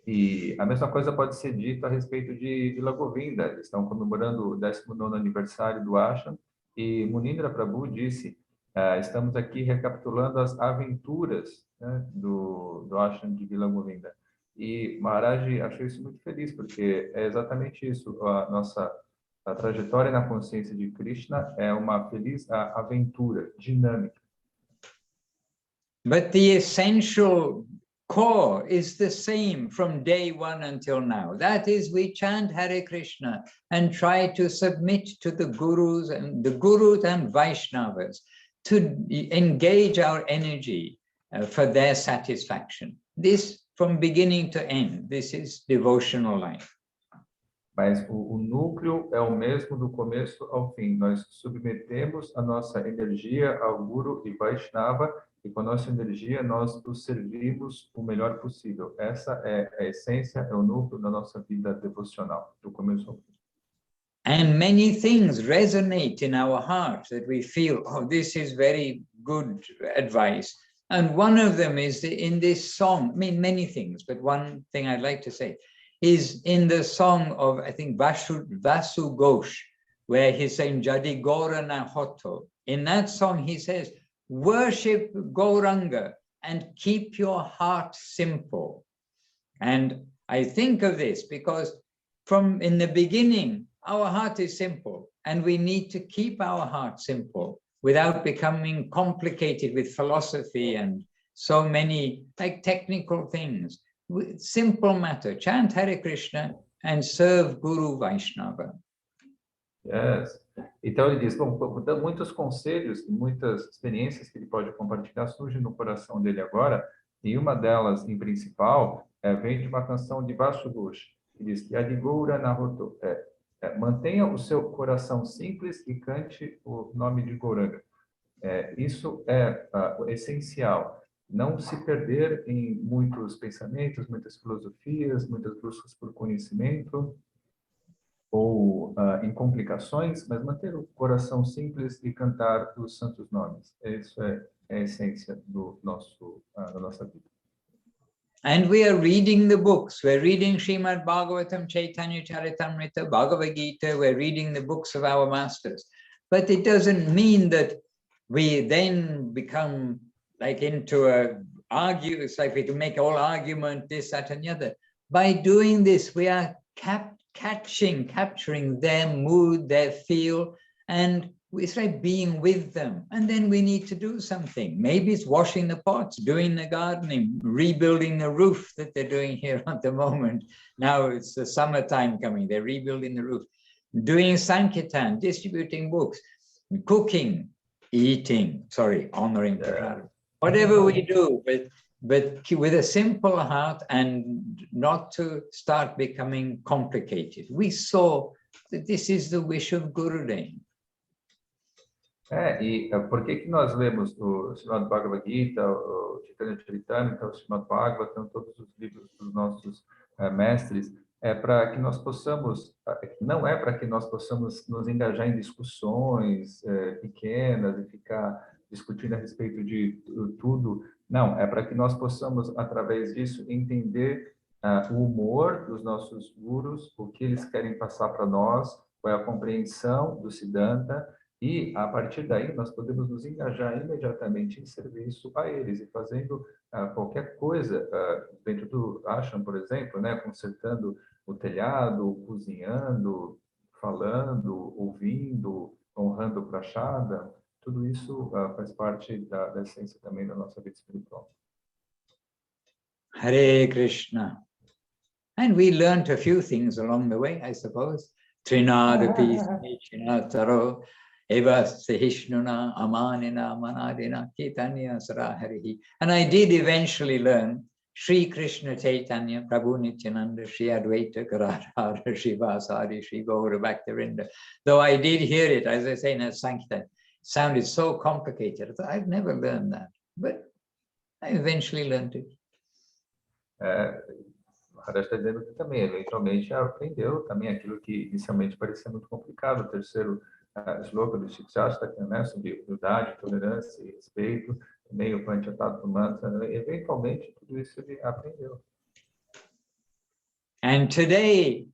E a mesma coisa pode ser dita a respeito de Srila Govinda. Eles estão comemorando o 19º aniversário do Ashram. E Munindra Prabhu disse, estamos aqui recapitulando as aventuras, né, do Ashram de Srila Govinda. E Maharaj achou isso muito feliz, porque é exatamente isso. A trajetória na consciência de Krishna é uma feliz aventura dinâmica. But the essential core is the same from day 1 until now. That is, we chant Hare Krishna and try to submit to the Gurus and Vaishnavas to engage our energy for their satisfaction. This from beginning to end, this is devotional life. Mas o núcleo é o mesmo do começo ao fim. Nós submetemos a nossa energia ao Guru e Vaishnava e com a nossa energia nós os servimos o melhor possível. Essa é a essência, é o núcleo da nossa vida devocional, do começo ao fim. And many things resonate in our heart that we feel, oh, this is very good advice. And one of them is in this song, I mean, many things, but one thing I'd like to say is in the song of, I think, Vasu Ghosh, where he's saying, Jadi Gaurana Hoto. In that song, he says, worship Gauranga and keep your heart simple. And I think of this because in the beginning, our heart is simple, and we need to keep our heart simple without becoming complicated with philosophy and so many like technical things. Simple matter, chant Hare Krishna and serve Guru Vaishnava. Yes. Então ele diz, bom, muitos conselhos e muitas experiências que ele pode compartilhar surgem no coração dele agora, e uma delas, em principal, vem de uma canção de Vasu Ghosh, que diz, Yadigura Nahoto, mantenha o seu coração simples e cante o nome de Gauranga. Isso é essencial. Não se perder em muitos pensamentos, muitas filosofias, muitas buscas por conhecimento, ou em complicações, mas manter o coração simples e cantar os santos nomes. Isso é a essência do da nossa vida. And we are reading the books. We're reading Srimad Bhagavatam, Chaitanya Charitamrita, Bhagavad Gita. We're reading the books of our masters. But it doesn't mean that we then become like into a argue. It's like we can make all argument, this, that, and the other. By doing this, we are capturing their mood, their feel, and it's like being with them. And then we need to do something. Maybe it's washing the pots, doing the gardening, rebuilding the roof that they're doing here at the moment. Now it's the summertime coming, they're rebuilding the roof. Doing Sankirtan, distributing books, cooking, eating, honoring Prabhupada. Whatever we do, but with a simple heart and not to start becoming complicated. We saw that this is the wish of Gurudev. E por que nós lemos o Srimad Bhagavad Gita, o Chaitanya Charitamrita, o Srimad Bhagavatam, todos os livros dos nossos mestres? É para que nós possamos, não é para que nós possamos nos engajar em discussões pequenas e ficar discutindo a respeito de tudo. Não, é para que nós possamos, através disso, entender o humor dos nossos gurus, o que eles querem passar para nós, qual é a compreensão do Siddhanta, e, a partir daí, nós podemos nos engajar imediatamente em serviço a eles, e fazendo qualquer coisa dentro do ashram, por exemplo, né, consertando o telhado, cozinhando, falando, ouvindo, honrando o prachada, tudo isso faz parte da essência também da nossa vida espiritual. Hare Krishna. And we learned a few things along the way, I suppose. Trinadapi Chinataro. Eva Sahishnuna Amanina Manadina Kitanya Saraharihi. And I did eventually learn Sri Krishna Chaitanya, Prabhu Nityananda, Sri Advaita Gadadhara, Sri Vasari, Sri Gaura Bhaktivinoda. Though I did hear it, as I say in a Sankirtan, it sounded so complicated. I thought, I've never learned that, but I eventually learned it. Maharaj está dizendo que também, eventualmente, aprendeu também aquilo que inicialmente parecia muito complicado, o terceiro sloka do Shikshashtaka, né, sobre humildade, tolerância e respeito, também o Panchatattva Mantra, eventualmente tudo isso ele aprendeu. And today,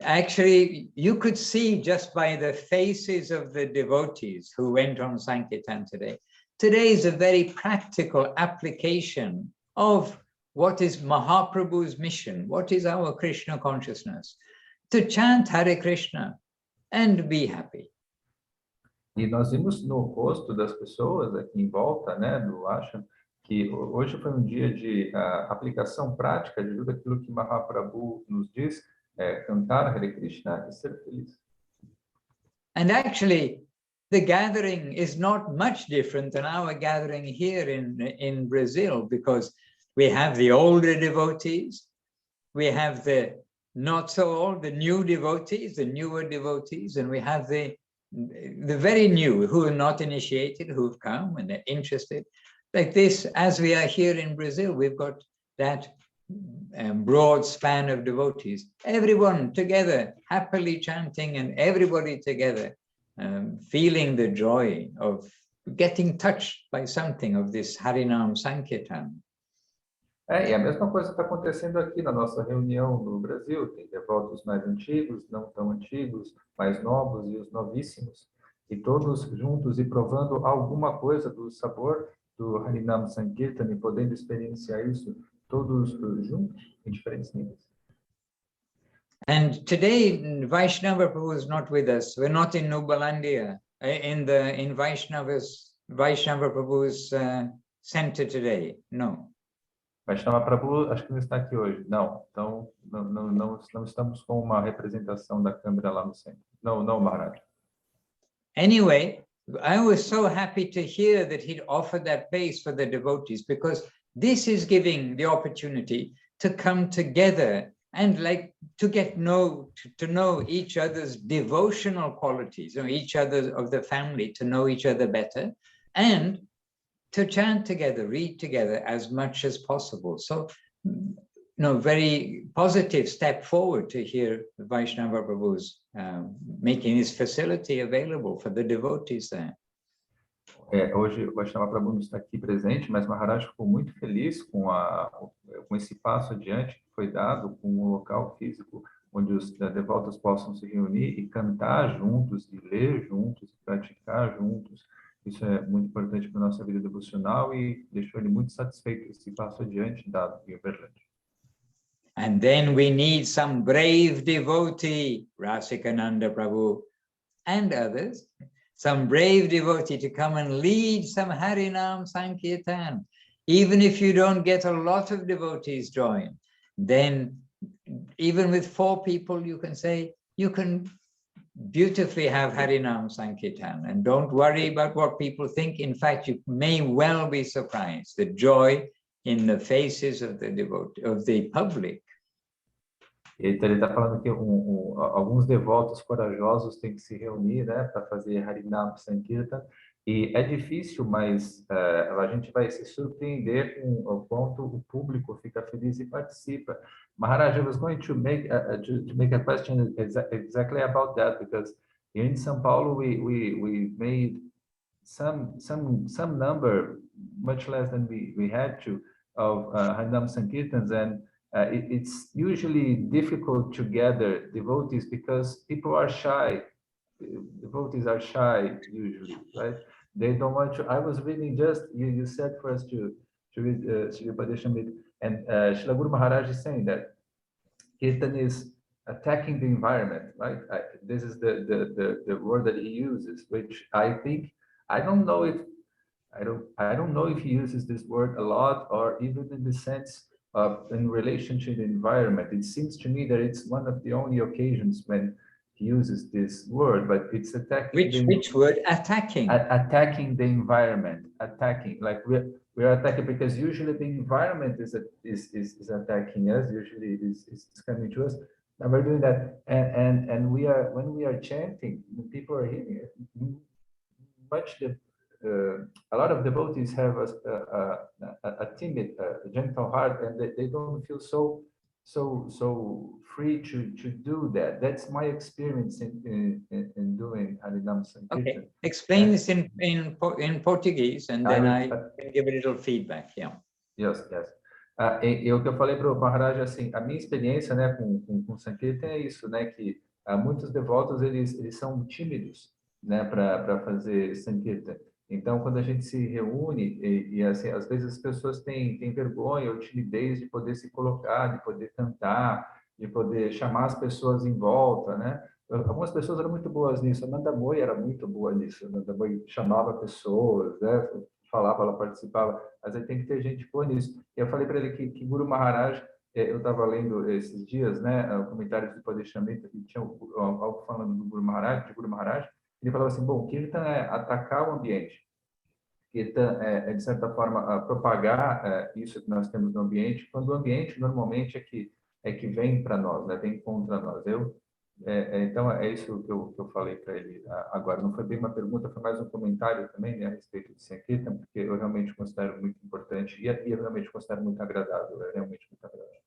actually, you could see just by the faces of the devotees who went on Sankirtan today. Today is a very practical application of what is Mahaprabhu's mission, what is our Krishna consciousness, to chant Hare Krishna and be happy. E nós vimos no rosto das pessoas aqui em volta, né, do ashram, que hoje foi um dia de aplicação prática de tudo aquilo que Mahaprabhu nos diz, cantar Hare Krishna e ser feliz. And actually, the gathering is not much different than our gathering here in Brazil, because we have the older devotees, we have the not so old, the new devotees, the newer devotees, and we have the very new who are not initiated, who've come and they're interested. Like this, as we are here in Brazil, we've got that broad span of devotees, everyone together, happily chanting, and everybody together, feeling the joy of getting touched by something of this Harinam Sankirtan. E a mesma coisa está acontecendo aqui na nossa reunião no Brasil. Tem devotos mais antigos, não tão antigos, mais novos e os novíssimos, e todos juntos e provando alguma coisa do sabor do Harinam Sankirtan e podendo experienciar isso todos juntos, em diferentes níveis. And today, Vaishnava Prabhu is not with us. We're not in Nubalandia, in Vaishnava Prabhu's center today. No. Vaishnava Prabhu, acho que não está aqui hoje. Não, então não estamos com uma representação da Câmara lá no centro. Não, Maharaj. Anyway, I was so happy to hear that he'd offered that place for the devotees, because this is giving the opportunity to come together and like to get to know each other's devotional qualities, each other of the family, to know each other better, and to chant together, read together as much as possible. So very positive step forward to hear Vaishnava Prabhu's making his facility available for the devotees there. Hoje o Vaishnava Prabhu não está aqui presente, mas Maharaj ficou muito feliz com esse passo adiante que foi dado, com um local físico onde os devotos possam se reunir e cantar juntos, e ler juntos, e praticar juntos. Isso é muito importante para a nossa vida devocional e deixou ele muito satisfeito esse passo adiante dado em Uberlândia. And then we need some brave devotee, Rasikananda Prabhu and others, some brave devotee to come and lead some Harinam Sankirtan. Even if you don't get a lot of devotees join, then even with 4 people, you can say, you can beautifully have Harinam Sankirtan, and don't worry about what people think. In fact, you may well be surprised, the joy in the faces of the public. Então, ele está falando que alguns devotos corajosos têm que se reunir, né, para fazer Harinam Sankirtan, e é difícil, mas a gente vai se surpreender com o quanto o público fica feliz e participa. Maharaj, I was going to make a question exactly about that, because here in São Paulo we made some number, much less than we had to, of Harinam Sankirtans, and it's usually difficult to gather devotees because people are shy. Devotees are shy usually, right? They don't want to. I was reading just, you said for us to read Srila Padeshamit, and Srila Guru Maharaj is saying that Kirtan is attacking the environment, right? This is the word that he uses, which I think, I don't know if he uses this word a lot, or even in the sense of in relation to the environment. It seems to me that it's one of the only occasions when he uses this word, but it's attacking. Which word? Attacking. Attacking the environment. Attacking, like we're attacking, because usually the environment is attacking us. Usually is coming to us. And we're doing that, and we are, when we are chanting, people are hearing it. A lot of devotees have a timid, gentle heart, and they don't feel so free to do that. That's my experience in doing Harinam Sankirtan. Okay, explain this in Portuguese, and then I can give a little feedback. Yeah. Yes. E o que eu falei para o Maharaj, assim, a minha experiência, né, com Sankirtan é isso, né, que muitos devotos eles são tímidos, né, para fazer Sankirtan. Então, quando a gente se reúne, e assim, às vezes as pessoas têm vergonha ou timidez de poder se colocar, de poder cantar, de poder chamar as pessoas em volta, né? Algumas pessoas eram muito boas nisso. A Nanda Moy era muito boa nisso. A Nanda Moy chamava pessoas, né? Falava, ela participava. Mas aí tem que ter gente boa nisso. E eu falei para ele que Guru Maharaj, eu estava lendo esses dias, né? Comentários do Padeshamita, que tinha algo falando do Guru Maharaj. Ele falava assim, bom, Kirtan é atacar o ambiente. Kirtan é de certa forma, propagar isso que nós temos no ambiente, quando o ambiente, normalmente, é que vem para nós, né? Vem contra nós. Então, é isso que eu falei para ele agora. Não foi bem uma pergunta, foi mais um comentário também, né, a respeito de Sankirtan, porque eu realmente considero muito importante e eu realmente considero muito agradável, é realmente muito agradável.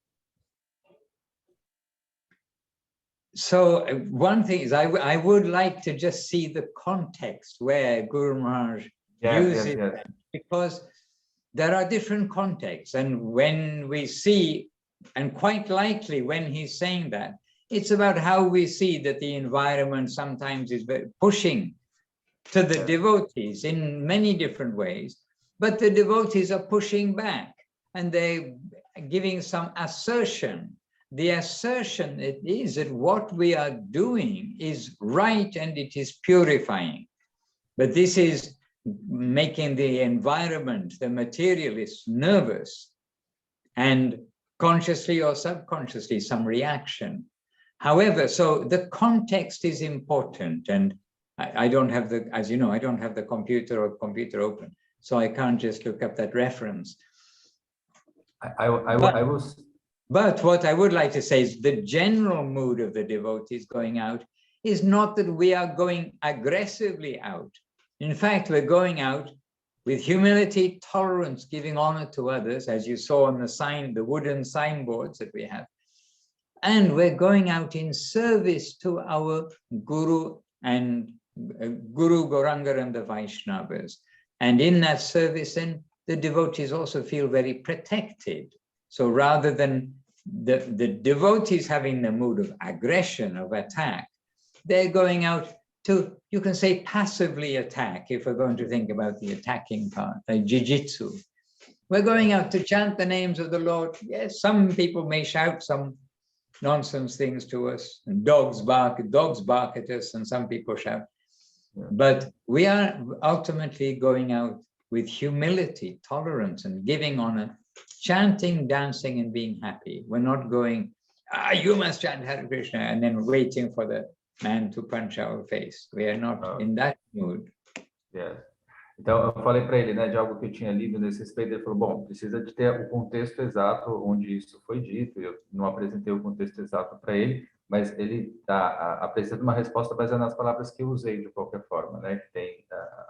So one thing is, I would like to just see the context where Guru Maharaj uses that, because there are different contexts, and when we see, and quite likely when he's saying that, it's about how we see that the environment sometimes is pushing to the devotees in many different ways, but the devotees are pushing back, and they're giving some assertion. The assertion is that what we are doing is right and it is purifying. But this is making the environment, the materialists, nervous, and consciously or subconsciously some reaction. However, so the context is important, and I don't have the, as you know, I don't have the computer computer open, so I can't just look up that reference. But what I would like to say is the general mood of the devotees going out is not that we are going aggressively out. In fact, we're going out with humility, tolerance, giving honor to others, as you saw on the wooden signboards that we have. And we're going out in service to our Guru and Guru Gauranga and the Vaishnavas. And in that service, then the devotees also feel very protected. So rather than the devotees having the mood of aggression, of attack, they're going out to, you can say, passively attack, if we're going to think about the attacking part, like jiu-jitsu. We're going out to chant the names of the Lord. Yes, some people may shout some nonsense things to us, and dogs bark at us, and some people shout. But we are ultimately going out with humility, tolerance, and giving honor, chanting, dancing, and being happy. We're not going, you must chant Hare Krishna, and then waiting for the man to punch our face. We are not in that mood. Yes. Então, eu falei para ele, né, de algo que eu tinha lido nesse respeito. Ele falou, bom, precisa de ter o contexto exato onde isso foi dito. Eu não apresentei o contexto exato para ele, mas ele está apresentando uma resposta baseada nas palavras que eu usei, de qualquer forma, né, que tem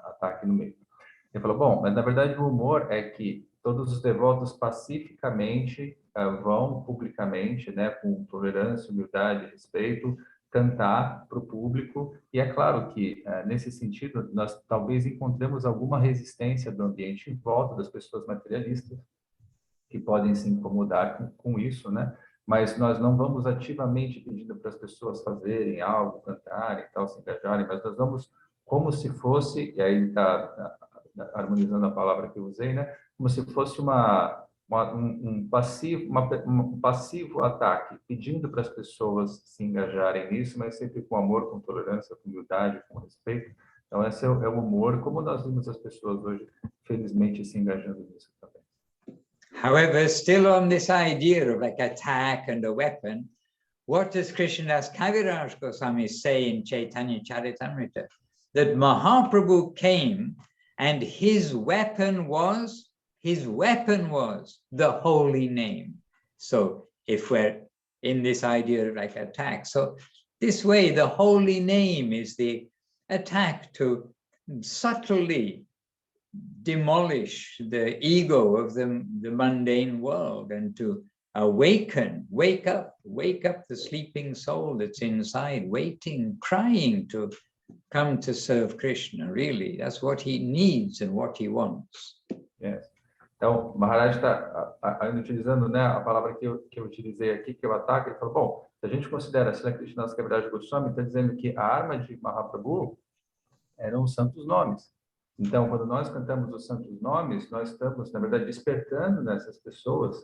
ataque no meio. Ele falou, bom, mas na verdade o humor é que todos os devotos pacificamente vão publicamente, né, com tolerância, humildade, respeito, cantar para o público, e é claro que, nesse sentido, nós talvez encontremos alguma resistência do ambiente em volta das pessoas materialistas, que podem se incomodar com isso, né? Mas nós não vamos ativamente pedindo para as pessoas fazerem algo, cantarem e tal, se engajarem, mas nós vamos como se fosse, e aí ele está harmonizando a palavra que eu usei, né? Como se fosse um passivo ataque, pedindo para as pessoas se engajarem nisso, mas sempre com amor, com tolerância, com humildade, com respeito. Então, esse é o humor, como nós vimos as pessoas hoje, felizmente, se engajando nisso também. However, still on this idea of like attack and a weapon, what does Krishnadas Kaviraj Goswami say in Chaitanya Charitamrita? That Mahaprabhu came and his weapon was the holy name. So if we're in this idea of like attack, so this way the holy name is the attack to subtly demolish the ego of the mundane world and to wake up the sleeping soul that's inside, waiting, crying to come to serve Krishna. Really, that's what he needs and what he wants. Yes. Então, Maharaj está ainda utilizando, né, a palavra que eu utilizei aqui, que é o ataque. Ele falou, bom, se a gente considera Srila Krishnadas Kaviraj Goswami, está dizendo que a arma de Mahaprabhu eram os santos nomes. Então, quando nós cantamos os santos nomes, nós estamos, na verdade, despertando nessas pessoas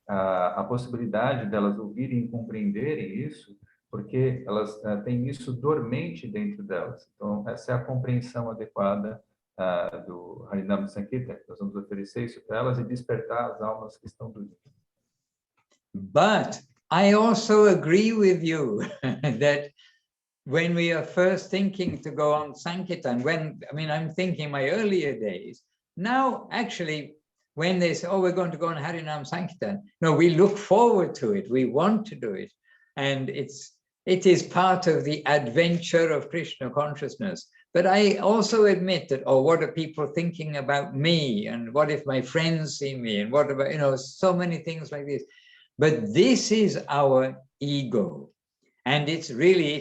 a possibilidade delas ouvirem e compreenderem isso, porque elas têm isso dormente dentro delas. Então, essa é a compreensão adequada do Nama Sankirtan. Nós vamos oferecer isso para elas e despertar as almas que estão dormindo. But I also agree with you that when we are first thinking to go on Sankirtan, I'm thinking my earlier days, now actually when they say, oh, we're going to go on Harinam Sankirtan, no, we look forward to it, we want to do it. And it is part of the adventure of Krishna consciousness. But I also admit that, oh, what are people thinking about me? And what if my friends see me? And what about, so many things like this. But this is our ego. And it's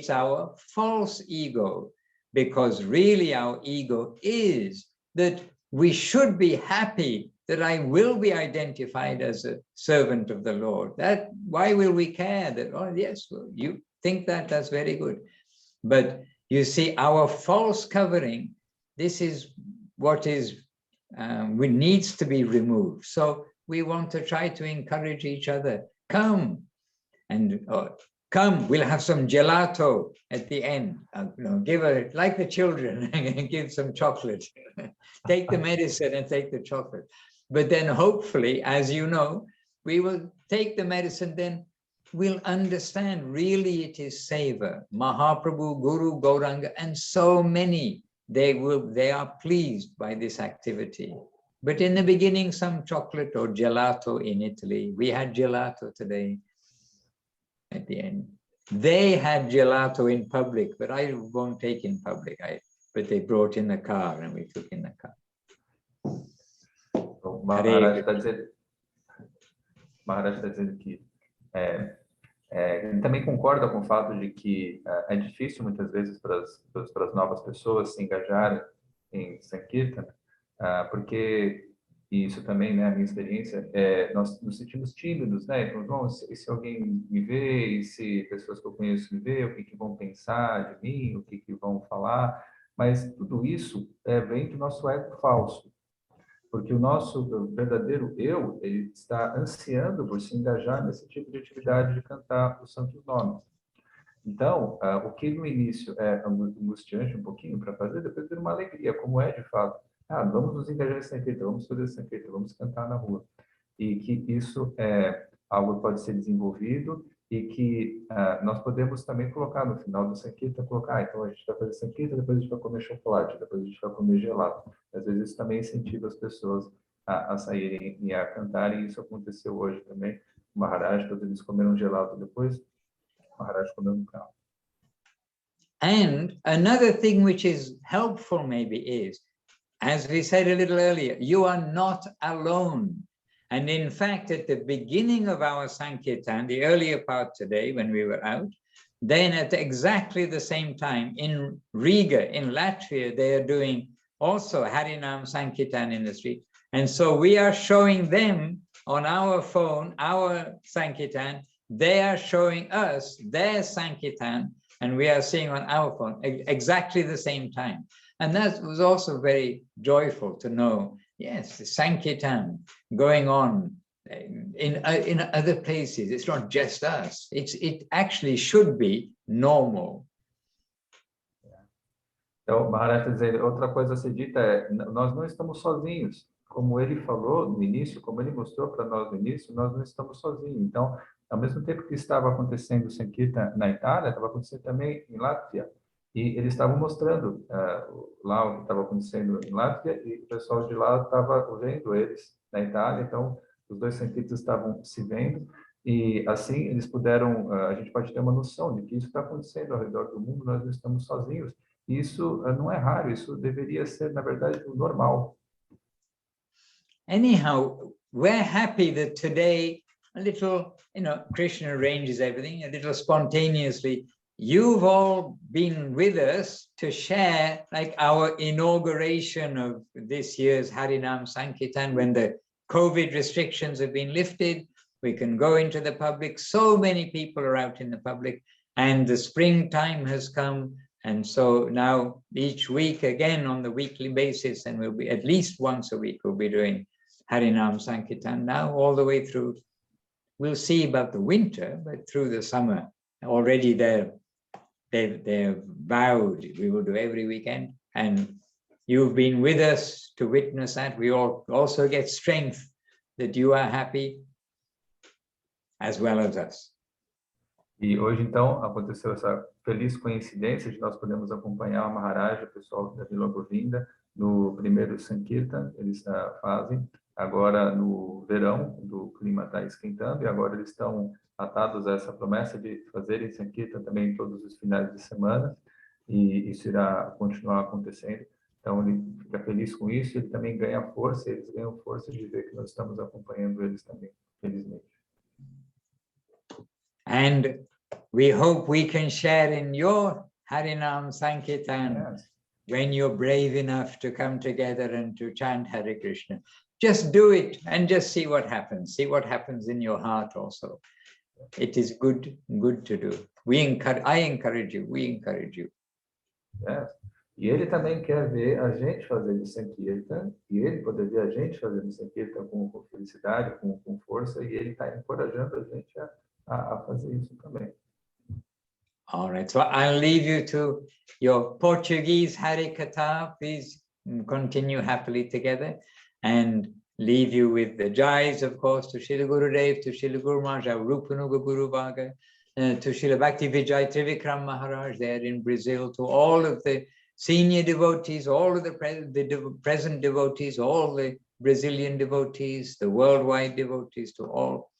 our false ego, because really our ego is that we should be happy that I will be identified as a servant of the Lord. Why will we care that, oh yes, well, you think that's very good. But you see, our false covering, this is what needs to be removed. So we want to try to encourage each other. Come, we'll have some gelato at the end. Give like the children, give some chocolate. Take the medicine and take the chocolate. But then hopefully, as you know, we will take the medicine, then we'll understand really it is Seva. Mahaprabhu, Guru, Gauranga, and so many, they are pleased by this activity. But in the beginning, some chocolate or gelato in Italy. We had gelato today at the end. They had gelato in public, but I won't take in public. But they brought in the car and we took in the car. O Maharaj está dizendo que ele também concorda com o fato de que é difícil muitas vezes para as novas pessoas se engajarem em Sankirtan, porque isso também, né, a minha experiência, nós nos sentimos tímidos, né? Então, bom, se alguém me vê, e se pessoas que eu conheço me vê, o que vão pensar de mim, o que vão falar, mas tudo isso vem do nosso ego falso. Porque o nosso verdadeiro eu, ele está ansiando por se engajar nesse tipo de atividade de cantar os santos nomes. Então, o que no início é angustiante um pouquinho para fazer, depois vira uma alegria, como é de fato. Vamos nos engajar em Sankirtan, vamos fazer Sankirtan, vamos cantar na rua. E que isso é algo que pode ser desenvolvido e que nós podemos também colocar no final do Sankirtan, então a gente vai fazer Sankirtan, depois a gente vai comer chocolate, depois a gente vai comer gelado. Às vezes isso também incentiva as pessoas a saírem e a cantarem, e isso aconteceu hoje também. O Maharaj, todos eles comeram gelado depois, o Maharaj comeu no carro. And another thing which is helpful maybe is, as we said a little earlier, you are not alone. And in fact, at the beginning of our Sankirtan, the earlier part today when we were out, then at exactly the same time in Riga, in Latvia, they are doing also Harinam Sankirtan in the street. And so we are showing them on our phone, our Sankirtan, they are showing us their Sankirtan, and we are seeing on our phone exactly the same time. And that was also very joyful to know, yes, the Sankirtan going on in other places. It's not just us. It actually should be normal. Então, Maharaj está dizendo, outra coisa a ser dita nós não estamos sozinhos. Como ele falou no início, como ele mostrou para nós no início, nós não estamos sozinhos. Então, ao mesmo tempo que estava acontecendo o Sankirtan na Itália, estava acontecendo também em Látvia. E eles estavam mostrando lá o que estava acontecendo em Látvia, e o pessoal de lá estava vendo eles na Itália. Então, os dois Sankirtans estavam se vendo, e assim eles puderam, a gente pode ter uma noção de que isso está acontecendo ao redor do mundo, nós não estamos sozinhos. E isso não é raro, isso deveria ser, na verdade, o normal. Anyhow, we're happy that today, a little, Krishna arranges everything, a little spontaneously. You've all been with us to share like our inauguration of this year's Harinam Sankirtan, when the COVID restrictions have been lifted, we can go into the public. So many people are out in the public, and the springtime has come. And so now each week, again, on the weekly basis, and we'll be at least once a week, we'll be doing Harinam Sankirtan now all the way through. We'll see about the winter, but through the summer, already they've vowed we will do every weekend. And you've been with us to witness that. We all also get strength that you are happy as well as us. E hoje, então, aconteceu essa feliz coincidência de nós podemos acompanhar o Maharaj, o pessoal da Srila Govinda, no primeiro Sankirtan, eles fazem. Agora, no verão, o clima está esquentando, e agora eles estão atados a essa promessa de fazerem Sankirtan também todos os finais de semana, e isso irá continuar acontecendo. Então, ele fica feliz com isso, ele também ganha força, eles ganham força de ver que nós estamos acompanhando eles também, felizmente. And we hope we can share in your Harinam Sankirtan when you're brave enough to come together and to chant Hare Krishna. Just do it and just see what happens. See what happens in your heart also. It is good to do. I encourage you, we encourage you. Yes. E ele também quer ver a gente fazendo Sankirtan, e ele poder ver a gente fazendo Sankirtan com felicidade, com força, e ele está encorajando a gente a fazer isso também. All right, so I'll leave you to your Portuguese Hare Katha. Please continue happily together, and leave you with the jais, of course, to Srila Gurudev, to Srila Guru Maharaj, Rupanuga Guru Bhaga, to Srila Bhakti Vijay Trivikram Maharaj there in Brazil, to all of the senior devotees, all of the present devotees, all the Brazilian devotees, the worldwide devotees, to all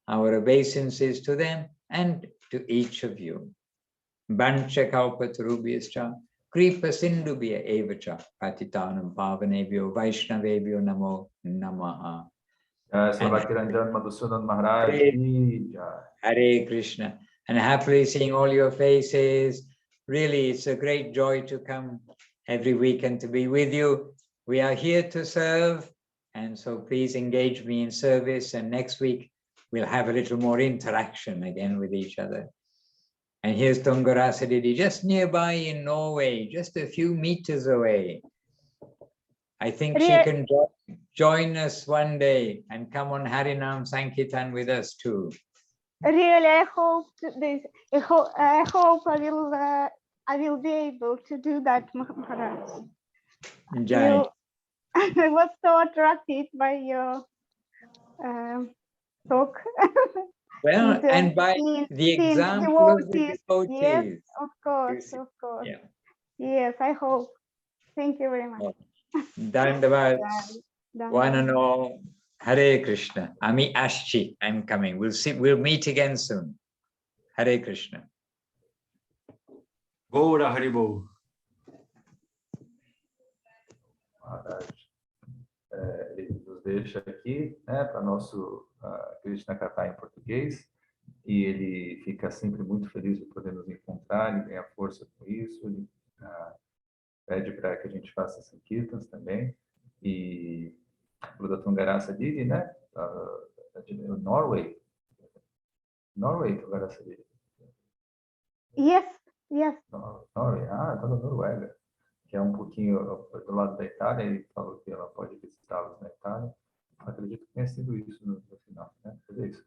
our obeisances to them and to each of you. Bancha kalpatarubhyascha Kripa sindubhya evacha patitanam pavanebhyo Vaishnavebhyo namo namaha. Srila Madhusudan Maharaj. Hare Krishna. And happily seeing all your faces. Really, it's a great joy to come every week and to be with you. We are here to serve, and so please engage me in service. And next week, we'll have a little more interaction again with each other. And here's Tungarasa Didi, just nearby in Norway, just a few meters away. I think she can join us one day and come on Harinam Sankirtan with us too. Really, I hope I will be able to do that, Maharaj. Jai. I was so attracted by your talk. Well, and by the example of the devotees. Yes, of course, of course. Yeah. Yes, I hope. Thank you very much. Dandavad. One and all. Hare Krishna. Ami Ashchi. I'm coming. We'll meet again soon. Hare Krishna. Gora Haribo. Ele nos deixa aqui, né, para nosso Krishna Katha em português, e ele fica sempre muito feliz de poder nos encontrar, ele ganha força com isso, ele pede para que a gente faça Sankirtans também, e o da Tungarasa Didi, né, Norway, Tungarasa Didi. Yes, yes. Norway, tá na Noruega, que é um pouquinho do lado da Itália, ele falou que ela pode visitá-los na Itália. Acredito que tenha sido isso no final, né? É isso.